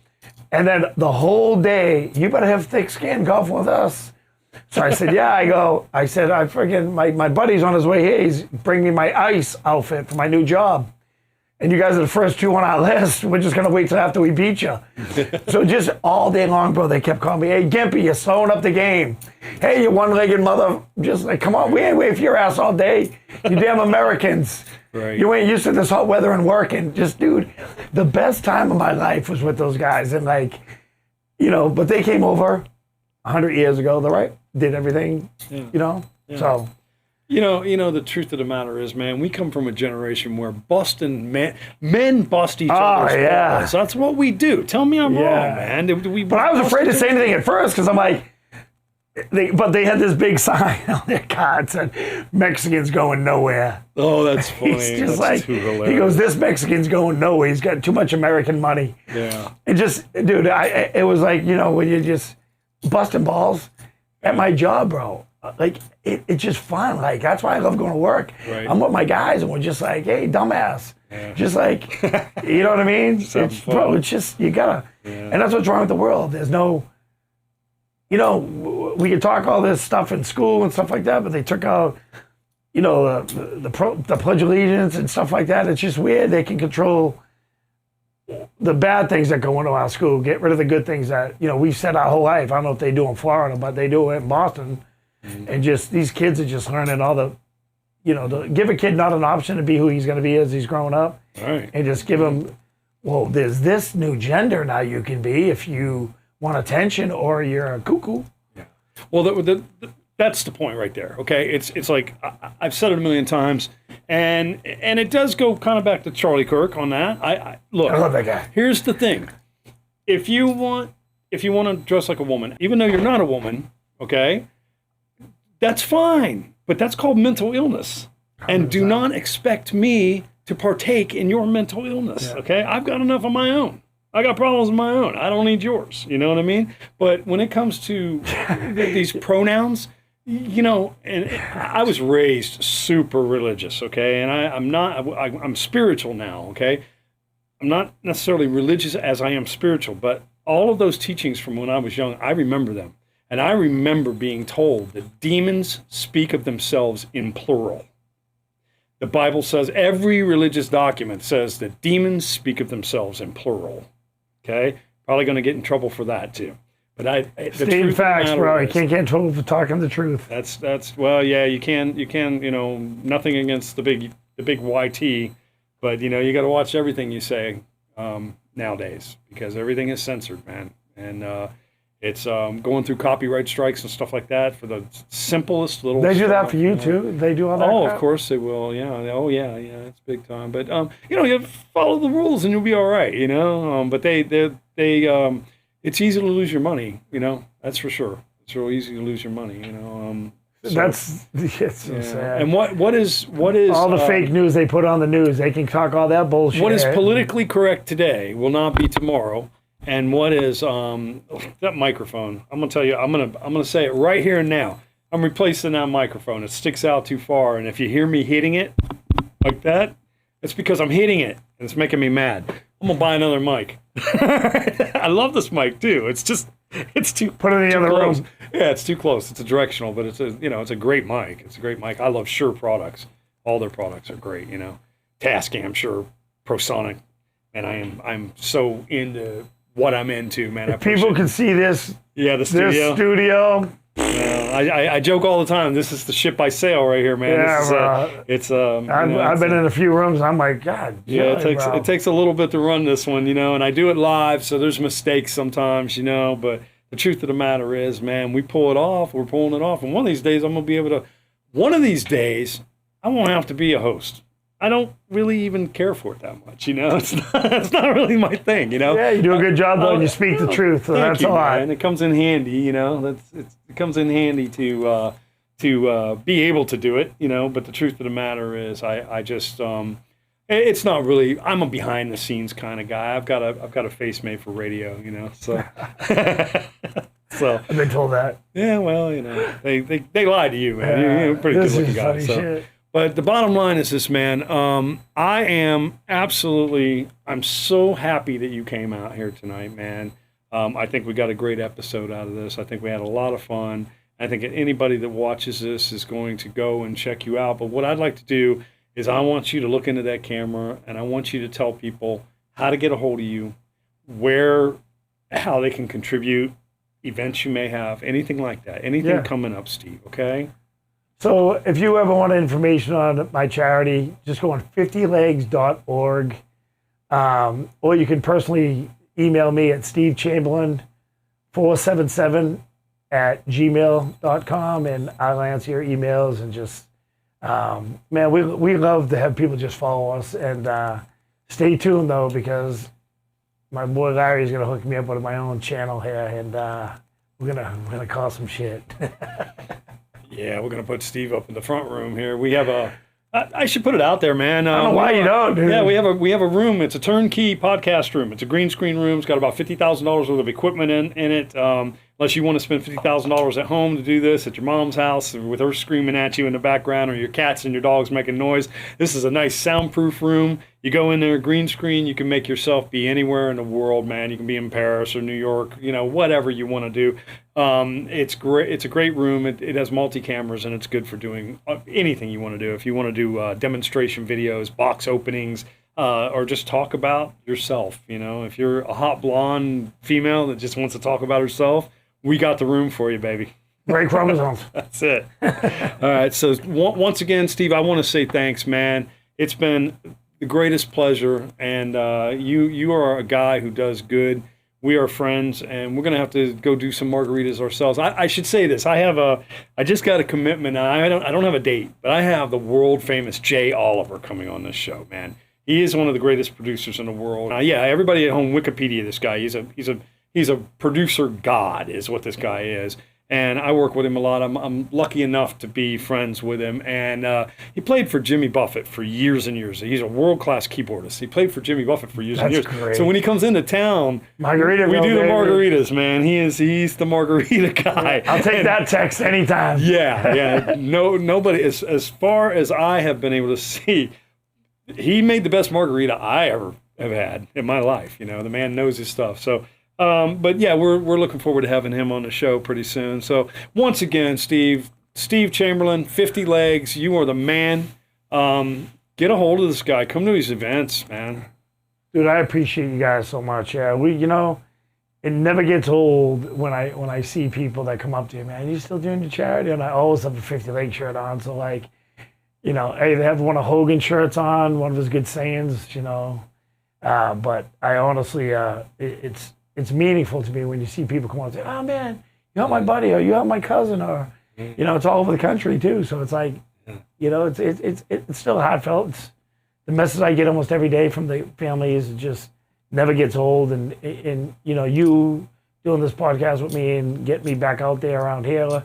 Speaker 2: And then the whole day, you better have thick skin golfing with us. So I said, yeah, I said, I freaking, my buddy's on his way here. He's bringing me my ice outfit for my new job. And you guys are the first two on our list. We're just going to wait till after we beat you. So just all day long, bro, they kept calling me, hey, Gimpy, you're slowing up the game. Hey, you one-legged mother. Just like, come on, we ain't waiting for your ass all day. You damn Americans.
Speaker 1: Right.
Speaker 2: You ain't used to this hot weather and working. Just, dude, the best time of my life was with those guys. And like, but they came over 100 years ago, right? Did everything,
Speaker 1: Yeah.
Speaker 2: So.
Speaker 1: The truth of the matter is, man, we come from a generation where busting men bust each other's balls. That's what we do. Tell me I'm wrong, man.
Speaker 2: But I was afraid to say anything at first because I'm like, but they had this big sign on their car that said, Mexicans going nowhere.
Speaker 1: Oh, that's funny.
Speaker 2: He's just
Speaker 1: that's
Speaker 2: like, he goes, this Mexican's going nowhere. He's got too much American money.
Speaker 1: Yeah.
Speaker 2: And just, dude, it was like, when you're just busting balls at my job, bro. Like, it's just fun. Like, that's why I love going to work.
Speaker 1: Right.
Speaker 2: I'm with my guys, and we're just like, hey, dumbass. Yeah. Just like, you know what I mean? Bro, it's just, you gotta. Yeah. And that's what's wrong with the world. There's no, we could talk all this stuff in school and stuff like that, but they took out, the Pledge of Allegiance and stuff like that. It's just weird. They can control the bad things that go into our school, get rid of the good things that, we've said our whole life. I don't know if they do in Florida, but they do it in Boston. Mm-hmm. And just these kids are just learning all the, to give a kid not an option to be who he's going to be as he's growing up.
Speaker 1: Right.
Speaker 2: And just give him, well, there's this new gender now you can be if you want attention or you're a cuckoo.
Speaker 1: Yeah. Well, that's the point right there. Okay. It's like, I've said it a million times, and it does go kind of back to Charlie Kirk on that. Look,
Speaker 2: I love that guy.
Speaker 1: Here's the thing. If you want to dress like a woman, even though you're not a woman, okay, that's fine, but that's called mental illness. 100%. And do not expect me to partake in your mental illness, okay? I've got enough of my own. I got problems of my own. I don't need yours, you know what I mean? But when it comes to these pronouns, and I was raised super religious, okay? And I'm spiritual now, okay? I'm not necessarily religious as I am spiritual, but all of those teachings from when I was young, I remember them. And I remember being told that demons speak of themselves in plural. The Bible says, every religious document says that demons speak of themselves in plural. Okay? Probably going to get in trouble for that too. But
Speaker 2: Stating facts, bro. You can't get in trouble for talking the truth.
Speaker 1: That's well, yeah, you can, nothing against the big YT, but you got to watch everything you say nowadays because everything is censored, man. And it's going through copyright strikes and stuff like that for the simplest little.
Speaker 2: They do that for you too. They do all that.
Speaker 1: Oh,
Speaker 2: crap?
Speaker 1: Of course they will. Yeah. Oh, yeah. It's big time. But you follow the rules and you'll be all right. But it's easy to lose your money. That's for sure. It's real easy to lose your money.
Speaker 2: It's so sad.
Speaker 1: And what is
Speaker 2: all the fake news they put on the news? They can talk all that bullshit.
Speaker 1: What is politically correct today will not be tomorrow. And what is that microphone? I'm gonna tell you. I'm gonna say it right here and now. I'm replacing that microphone. It sticks out too far, and if you hear me hitting it like that, it's because I'm hitting it, and it's making me mad. I'm gonna buy another mic. I love this mic too. It's too.
Speaker 2: Put it in the other
Speaker 1: close.
Speaker 2: room.
Speaker 1: Yeah, it's too close. It's a directional, but it's a great mic. It's a great mic. I love Shure products. All their products are great. Tascam, Shure, ProSonic, and I'm so into what I'm into, man.
Speaker 2: If people can see this.
Speaker 1: Yeah, the studio.
Speaker 2: This studio.
Speaker 1: I joke all the time. This is the ship I sail right here, man.
Speaker 2: Yeah, I've been in a few rooms. I'm like, God.
Speaker 1: Yeah, it takes a little bit to run this one, and I do it live, so there's mistakes sometimes, But the truth of the matter is, man, we pull it off. We're pulling it off, and one of these days I'm gonna be able to. One of these days, I won't have to be a host. I don't really even care for it that much, It's not really my thing,
Speaker 2: Yeah, you do a good job though, and you speak the truth, so that's a lot.
Speaker 1: And it comes in handy, it comes in handy to be able to do it, but the truth of the matter is I just it's not really. I'm a behind the scenes kind of guy. I've got a face made for radio, so so
Speaker 2: I've been told that.
Speaker 1: yeah, well, they lied to you, man. You're a pretty good looking guy. So. But the bottom line is this, man. I'm so happy that you came out here tonight, man. I think we got a great episode out of this. I think we had a lot of fun. I think anybody that watches this is going to go and check you out. But what I'd like to do is I want you to look into that camera and I want you to tell people how to get a hold of you, how they can contribute, events you may have, anything like that, anything coming up, Steve, okay?
Speaker 2: So if you ever want information on my charity, just go on 50legs.org, or you can personally email me at stevechamberland477@gmail.com, and I'll answer your emails. And just, man, we love to have people just follow us. And stay tuned, though, because my boy Larry's going to hook me up with my own channel here, and we're gonna call some shit.
Speaker 1: Yeah, we're going to put Steve up in the front room here. We have I should put it out there, man.
Speaker 2: I don't know why you don't, dude.
Speaker 1: Yeah, we have a room. It's a turnkey podcast room. It's a green screen room. It's got about $50,000 worth of equipment in it. Unless you want to spend $50,000 at home to do this at your mom's house with her screaming at you in the background, or your cats and your dogs making noise. This is a nice soundproof room. You go in there, green screen. You can make yourself be anywhere in the world, man. You can be in Paris or New York, whatever you want to do. It's great. It's a great room. It has multi-cameras, and it's good for doing anything you want to do. If you want to do demonstration videos, box openings, or just talk about yourself, if you're a hot blonde female that just wants to talk about herself, we got the room for you, baby.
Speaker 2: Great chromosomes.
Speaker 1: That's it. All right. So once again, Steve, I want to say thanks, man. It's been the greatest pleasure, and you are a guy who does good. We are friends, and we're gonna have to go do some margaritas ourselves. I should say this: I just got a commitment. I don't have a date, but I have the world famous Jay Oliver coming on this show, man. He is one of the greatest producers in the world. Yeah, everybody at home Wikipedia this guy. He's a producer god, is what this guy is. And I work with him a lot. I'm lucky enough to be friends with him. And he played for Jimmy Buffett for years and years. He's a world-class keyboardist. He played for Jimmy Buffett for years and years.
Speaker 2: Great.
Speaker 1: So when he comes into town, we do the margaritas, man. He's the margarita guy.
Speaker 2: I'll take that text anytime.
Speaker 1: Yeah. Nobody, as far as I have been able to see, he made the best margarita I ever have had in my life. The man knows his stuff. So. But yeah, we're looking forward to having him on the show pretty soon. So once again, Steve Chamberland, 50 Legs, you are the man. Get a hold of this guy. Come to these events, man.
Speaker 2: Dude, I appreciate you guys so much. Yeah, it never gets old when I see people that come up to you, man. You still doing your charity? And I always have a 50 Leg shirt on. So hey, they have one of Hogan's shirts on, one of his good sayings, But I honestly, it's meaningful to me when you see people come on and say, "Oh man, you help my buddy," or "You help my cousin," or it's all over the country too. So it's like, it's still heartfelt. It's the message I get almost every day from the family is it just never gets old. And you doing this podcast with me and getting me back out there around here,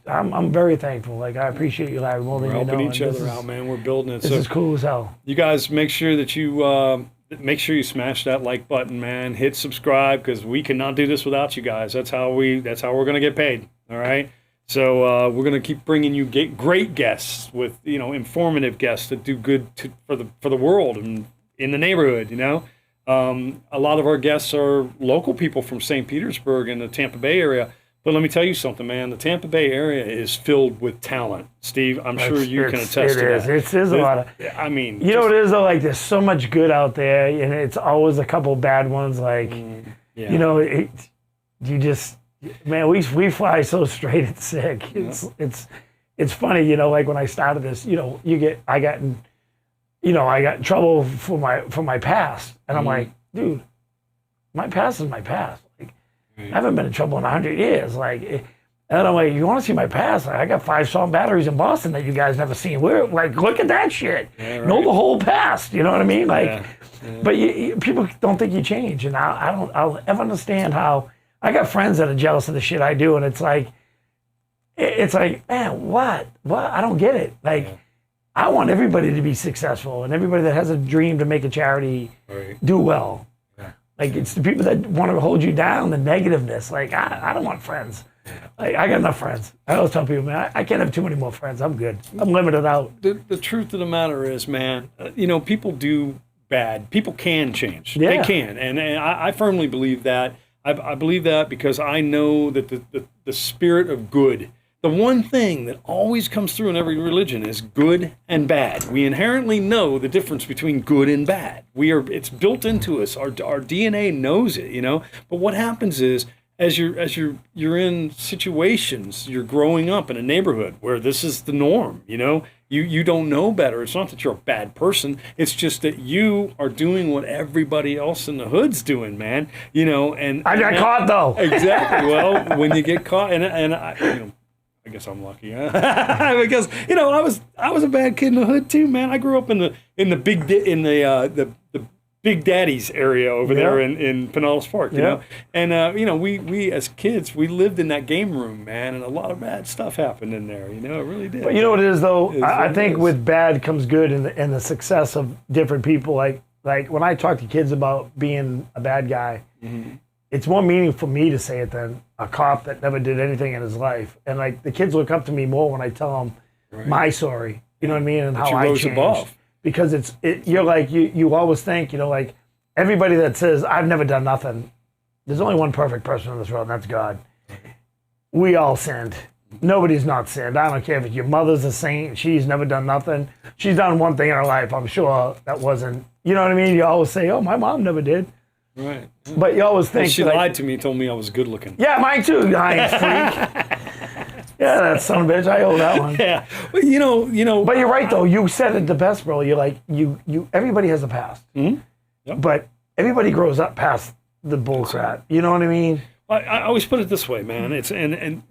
Speaker 2: I'm very thankful. Like I appreciate you, Larry, more than
Speaker 1: We're
Speaker 2: you know.
Speaker 1: helping each other out, man. We're building it.
Speaker 2: This is cool as hell.
Speaker 1: You guys make sure that you. Make sure you smash that like button, man. Hit subscribe because we cannot do this without you guys. That's how we're going to get paid. All right. So we're going to keep bringing you great guests with informative guests that do good for the world and in the neighborhood. A lot of our guests are local people from St. Petersburg and the Tampa Bay area. But let me tell you something, man. The Tampa Bay area is filled with talent. Steve, I'm sure you can attest to that.
Speaker 2: It is a lot of.
Speaker 1: I mean,
Speaker 2: what it is though? Like, there's so much good out there, and it's always a couple bad ones. Like, man, we fly so straight it's sick. It's funny, like when I started this, I got in trouble for my past, and I'm like, dude, my past is my past. I haven't been in trouble in 100 years. And I'm like, you want to see my past? I got 5-song batteries in Boston that you guys never seen. We're like, look at that shit. Yeah, right. Know the whole past. You know what I mean? But people don't think you change, and I'll ever understand how. I got friends that are jealous of the shit I do, and it's like, it's like, man, what? I don't get it. Like, I want everybody to be successful, and everybody that has a dream to make a charity do well. Yeah. Like, it's the people that want to hold you down, the negativeness. Like, I don't want friends. Like, I got enough friends. I always tell people, man, I can't have too many more friends. I'm good. I'm limited out.
Speaker 1: The truth of the matter is, man, people do bad. People can change.
Speaker 2: Yeah.
Speaker 1: They can. And I firmly believe that. I believe that because I know that the spirit of good, the one thing that always comes through in every religion is good and bad. We inherently know the difference between good and bad. It's built into us. Our DNA knows it, But what happens is, as you're in situations, you're growing up in a neighborhood where this is the norm, you don't know better. It's not that you're a bad person. It's just that you are doing what everybody else in the hood's doing, man. And
Speaker 2: I got caught though.
Speaker 1: Exactly. Well, when you get caught, and I guess I'm lucky. Because I was a bad kid in the hood too, man. I grew up in the Big Daddy's area over there in Pinellas Park, you know? And, we as kids, we lived in that game room, man, and a lot of bad stuff happened in there, it really did.
Speaker 2: But you know what it is, though? I think with bad comes good and the success of different people. Like when I talk to kids about being a bad guy, it's more meaningful for me to say it than a cop that never did anything in his life. And, like, the kids look up to me more when I tell them my story, you know what I mean, and how I changed. Above. Because you're like, you always think, like everybody that says, I've never done nothing, there's only one perfect person in this world, and that's God. We all sinned. Nobody's not sinned. I don't care if your mother's a saint, she's never done nothing. She's done one thing in her life, I'm sure that wasn't, you know what I mean? You always say, oh, my mom never did.
Speaker 1: Right.
Speaker 2: But you always think.
Speaker 1: Well, she lied to me, told me I was good looking.
Speaker 2: Yeah, mine too, you lying freak. Yeah, that son of a bitch. I owe that one.
Speaker 1: Yeah, but you know.
Speaker 2: But you're right though. You said it the best, bro. You're like you. Everybody has a past, but everybody grows up past the bullcrap. You know what I mean?
Speaker 1: I always put it this way, man. It's and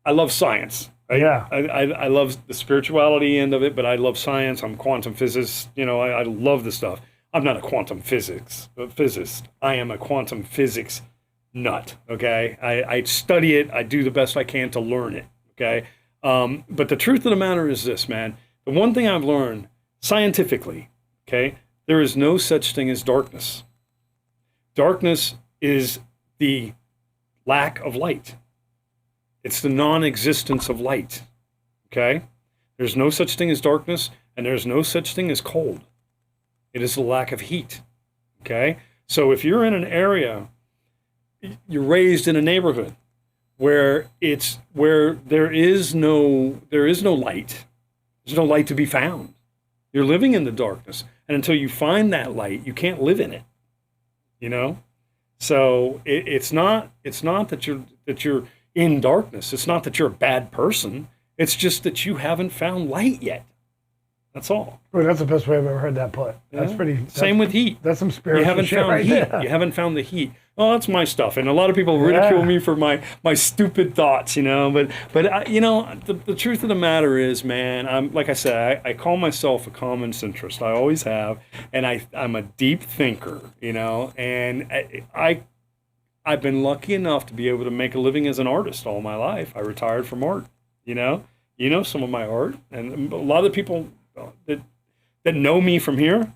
Speaker 1: I love science. Right?
Speaker 2: Yeah.
Speaker 1: I love the spirituality end of it, but I love science. I'm a quantum physicist. I love this stuff. I'm not a quantum physicist. I am a quantum physics nut, okay? I study it. I do the best I can to learn it, okay? But the truth of the matter is this, man. The one thing I've learned scientifically, okay, there is no such thing as darkness. Darkness is the lack of light. It's the non-existence of light, okay? There's no such thing as darkness, and there's no such thing as cold. It is the lack of heat, okay? So if you're in an area, you're raised in a neighborhood where there is no light. There's no light to be found. You're living in the darkness, and until you find that light, you can't live in it. So it's not that you're in darkness. It's not that you're a bad person. It's just that you haven't found light yet. That's all.
Speaker 2: Well, that's the best way I've ever heard that put. That's pretty.
Speaker 1: Same with heat.
Speaker 2: That's some spiritual
Speaker 1: You haven't
Speaker 2: shit
Speaker 1: found
Speaker 2: right
Speaker 1: heat.
Speaker 2: there.
Speaker 1: You haven't found the heat. Oh, that's my stuff, and a lot of people ridicule me for my stupid thoughts, But the truth of the matter is, man, I'm like I said, I call myself a common centrist. I always have, and I'm a deep thinker, And I've been lucky enough to be able to make a living as an artist all my life. I retired from art, some of my art, and a lot of the people that know me from here,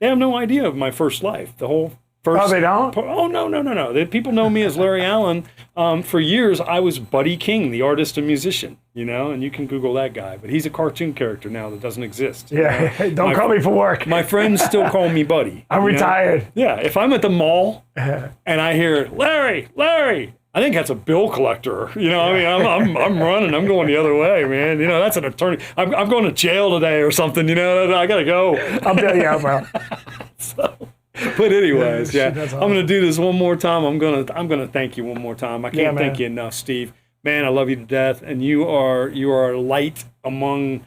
Speaker 1: they have no idea of my first life. The whole first.
Speaker 2: Oh, they don't?
Speaker 1: Oh, no. The people know me as Larry Allan. For years, I was Buddy King, the artist and musician, and you can Google that guy. But he's a cartoon character now that doesn't exist.
Speaker 2: Yeah, don't call me for work.
Speaker 1: My friends still call me Buddy.
Speaker 2: I'm retired.
Speaker 1: Yeah, if I'm at the mall and I hear, Larry, I think that's a bill collector. I'm running. I'm going the other way, man. That's an attorney. I'm going to jail today or something. I gotta go.
Speaker 2: I'll bail you out, bro.
Speaker 1: But anyways,
Speaker 2: Yeah,
Speaker 1: I'm
Speaker 2: awesome.
Speaker 1: gonna do this one more time. I'm gonna thank you one more time. I can't thank you enough, Steve. Man, I love you to death, and you are light among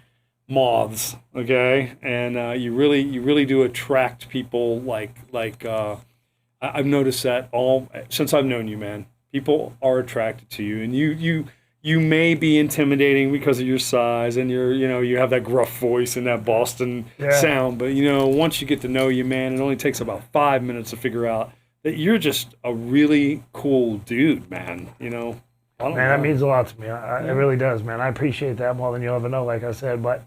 Speaker 1: moths. Okay, and you really do attract people. I've noticed that since I've known you, man. People are attracted to you, and you may be intimidating because of your size and you have that gruff voice and that Boston sound, but once you get to know you, man, it only takes about 5 minutes to figure out that you're just a really cool dude, man.
Speaker 2: Man, that means a lot to me. It really does, man. I appreciate that more than you'll ever know, like I said. But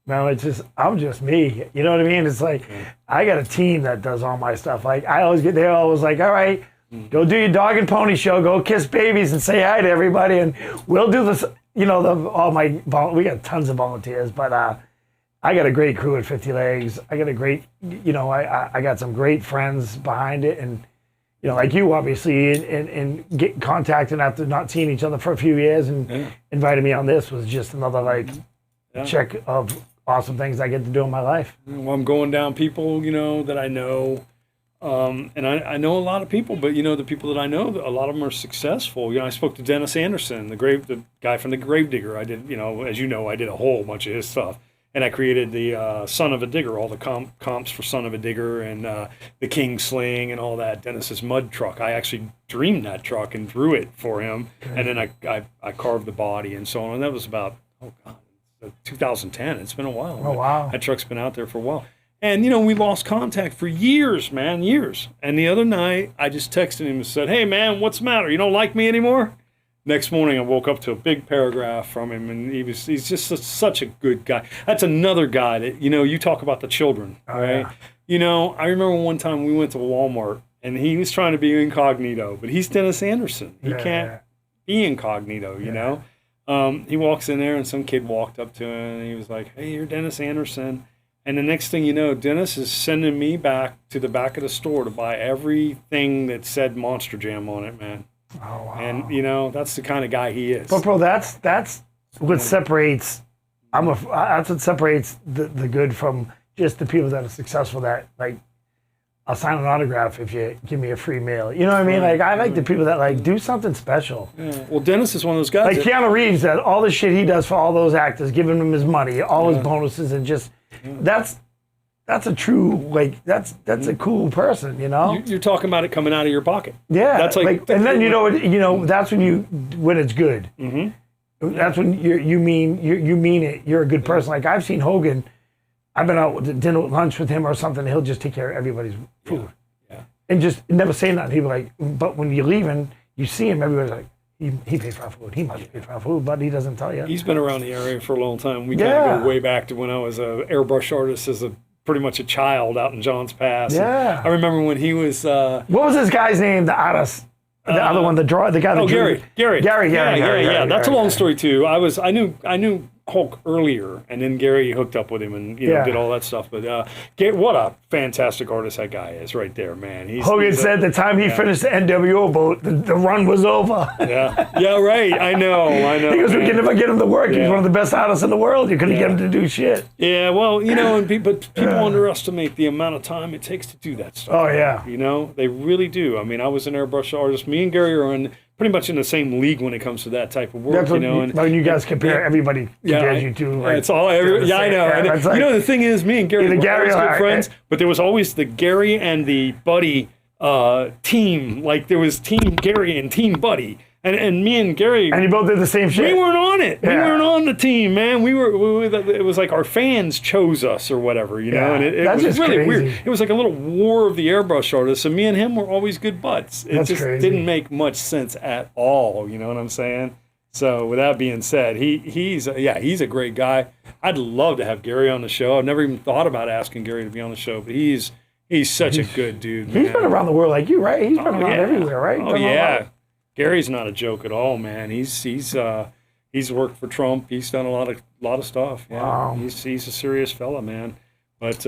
Speaker 2: I'm just me. You know what I mean? It's like, I got a team that does all my stuff. Like, they're always like, all right, go do your dog and pony show, go kiss babies and say hi to everybody, and we'll do this. You know, we got tons of volunteers, but I got a great crew at 50 Legs. I got a great, I got some great friends behind it, and like you, obviously, and get contacted after not seeing each other for a few years, and invited me on this was just another check of awesome things I get to do in my life.
Speaker 1: Well, I'm going down people, that I know, and I know a lot of people, but the people that I know, a lot of them are successful. I spoke to Dennis Anderson, the guy from the Gravedigger. I did, as you know, I did a whole bunch of his stuff. And I created the Son of a Digger, all the comps for Son of a Digger, and the King Sling and all that. Dennis's mud truck. I actually dreamed that truck and drew it for him. Okay. And then I carved the body and so on. And that was about, 2010. It's been a while.
Speaker 2: Oh, wow.
Speaker 1: That truck's been out there for a while. And, we lost contact for years, man, years. And the other night, I just texted him and said, hey, man, what's the matter? You don't like me anymore? Next morning, I woke up to a big paragraph from him, and he's just such a good guy. That's another guy that, you talk about the children, right? Yeah. I remember one time we went to Walmart, and he was trying to be incognito, but he's Dennis Anderson. He can't be incognito, you know? He walks in there, and some kid walked up to him, and he was like, hey, you're Dennis Anderson. And the next thing you know, Dennis is sending me back to the back of the store to buy everything that said Monster Jam on it, man.
Speaker 2: Oh, wow.
Speaker 1: And that's the kind of guy he is.
Speaker 2: But bro, that's what separates. That's what separates the good from just the people that are successful. That I'll sign an autograph if you give me a free meal. You know what I mean? Like, I like the people that do something special.
Speaker 1: Yeah. Well, Dennis is one of those guys.
Speaker 2: Like Keanu Reeves, that all the shit he does for all those actors, giving him his money, all his bonuses, and just that's a true, that's a cool person,
Speaker 1: You're talking about it coming out of your pocket.
Speaker 2: Yeah.
Speaker 1: That's
Speaker 2: and then that's when it's good. Mm-hmm. That's when you mean it. You're a good person. Like, I've seen Hogan. I've been out to dinner, lunch with him or something. He'll just take care of everybody's food. Yeah. And just never say nothing. He'll be like, but when you're leaving, you see him, everybody's like, he paid for our food. He must pay for our food, but he doesn't tell you.
Speaker 1: He's been around the area for a long time. We kind of go way back to when I was an airbrush artist as pretty much a child out in Johns Pass.
Speaker 2: Yeah.
Speaker 1: And I remember when he was...
Speaker 2: what was this guy's name, the artist? The other one, the guy that drew...
Speaker 1: Gary.
Speaker 2: Yeah.
Speaker 1: That's a long story, too. I knew Hulk earlier, and then Gary hooked up with him and did all that stuff. But what a fantastic artist that guy is right there, man.
Speaker 2: Hogan said the time he finished the NWO boat, the run was over.
Speaker 1: Yeah, right. I know.
Speaker 2: He goes, we can never get him to work. He's one of the best artists in the world. You couldn't get him to do shit.
Speaker 1: Yeah, well, and people underestimate the amount of time it takes to do that stuff.
Speaker 2: Oh, yeah.
Speaker 1: They really do. I mean, I was an airbrush artist. Me and Gary are pretty much in the same league when it comes to that type of work.
Speaker 2: That's when you guys compare, everybody compares you to.
Speaker 1: It's all, I know. And the thing is, me and Gary were always good friends, but there was always the Gary and the Buddy team. Like, there was Team Gary and Team Buddy. And me and Gary...
Speaker 2: And you both did the same shit.
Speaker 1: We weren't on it. Yeah. We weren't on the team, man. It was like our fans chose us or whatever, And it was really
Speaker 2: crazy.
Speaker 1: weird. It was like a little war of the airbrush artists, and me and him were always good butts. It just didn't make much sense at all, you know what I'm saying? So with that being said, he's a great guy. I'd love to have Gary on the show. I've never even thought about asking Gary to be on the show, but he's such a good dude, man.
Speaker 2: He's been around the world like you, right? He's been around everywhere, right?
Speaker 1: Oh, yeah. Gary's not a joke at all, man. He's worked for Trump. He's done a lot of stuff. Yeah. Wow. He's a serious fella, man. But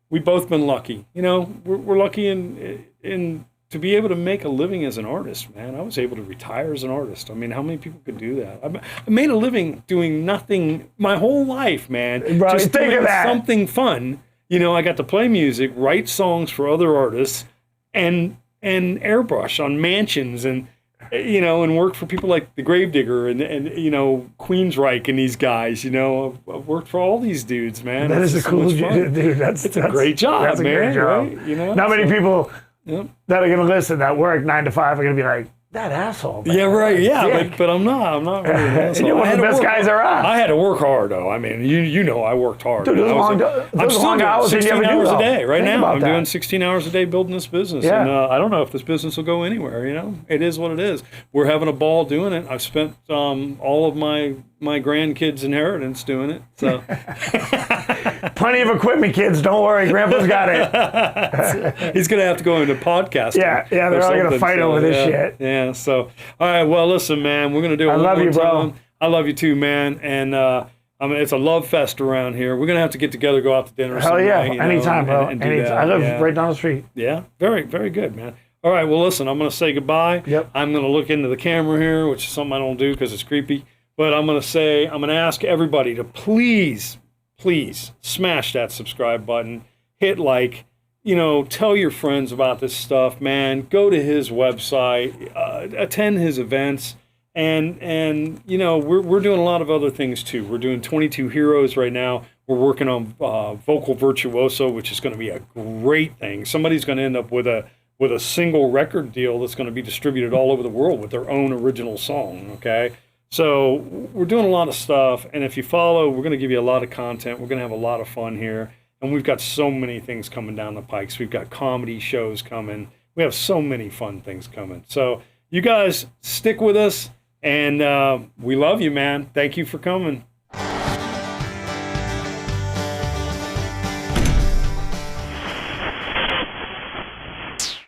Speaker 1: we've both been lucky. We're lucky in to be able to make a living as an artist, man. I was able to retire as an artist. I mean, how many people could do that? I made a living doing nothing my whole life, man.
Speaker 2: Bro,
Speaker 1: just doing something fun. I got to play music, write songs for other artists, and airbrush on mansions and work for people like the Gravedigger and Queensryche and these guys. I've worked for all these dudes, man.
Speaker 2: That is a cool dude. It's a
Speaker 1: great job,
Speaker 2: that's
Speaker 1: man.
Speaker 2: A great job.
Speaker 1: Right?
Speaker 2: Not many people that are going to listen that work 9 to 5 are going to be like, that asshole. Man.
Speaker 1: Yeah, right. Yeah,
Speaker 2: Dick.
Speaker 1: but I'm not. I'm not really an asshole.
Speaker 2: You're one
Speaker 1: I
Speaker 2: of
Speaker 1: had
Speaker 2: the
Speaker 1: to
Speaker 2: best
Speaker 1: work-
Speaker 2: guys around.
Speaker 1: I had to work hard though. I mean, you know, I worked hard.
Speaker 2: Dude, those
Speaker 1: I was
Speaker 2: long-
Speaker 1: I'm
Speaker 2: those
Speaker 1: still
Speaker 2: long
Speaker 1: doing
Speaker 2: hours that you
Speaker 1: 16
Speaker 2: ever do,
Speaker 1: hours a
Speaker 2: though.
Speaker 1: day right
Speaker 2: Think
Speaker 1: now.
Speaker 2: about
Speaker 1: I'm
Speaker 2: that.
Speaker 1: doing 16 hours a day building this business,
Speaker 2: Yeah.
Speaker 1: and I don't know if this business will go anywhere. You know, it is what it is. We're having a ball doing it. I've spent all of my grandkids' inheritance doing it. So
Speaker 2: Plenty of equipment, kids. Don't worry. Grandpa's got it.
Speaker 1: he's gonna have to go into podcasting.
Speaker 2: Yeah, they're
Speaker 1: or
Speaker 2: all gonna
Speaker 1: something.
Speaker 2: fight
Speaker 1: So,
Speaker 2: over this
Speaker 1: yeah,
Speaker 2: shit.
Speaker 1: Yeah. So, all right. Well, listen, man. We're gonna do it.
Speaker 2: I
Speaker 1: one
Speaker 2: love
Speaker 1: more
Speaker 2: you, bro.
Speaker 1: time. I love you too, man. And I mean, it's a love fest around here. We're gonna have to get together, go out to dinner.
Speaker 2: Hell yeah.
Speaker 1: sometime, you know,
Speaker 2: Anytime, bro.
Speaker 1: and do
Speaker 2: Anytime.
Speaker 1: that.
Speaker 2: I live
Speaker 1: Yeah.
Speaker 2: right down the street.
Speaker 1: Yeah, very, very good, man. All right, well, listen, I'm going to say goodbye.
Speaker 2: Yep.
Speaker 1: I'm going to look into the camera here, which is something I don't do because it's creepy. But I'm going to ask everybody to please smash that subscribe button, hit like, you know, tell your friends about this stuff, man. Go to his website, attend his events. And you know, we're doing a lot of other things too. We're doing 22 Heroes right now. We're working on Vocal Virtuoso, which is going to be a great thing. Somebody's going to end up with a single record deal that's going to be distributed all over the world with their own original song. Okay, so we're doing a lot of stuff, and if you follow, we're going to give you a lot of content. We're going to have a lot of fun here, and we've got so many things coming down the pikes. We've got comedy shows coming. We have so many fun things coming. So you guys stick with us. And we love you, man. Thank you for coming.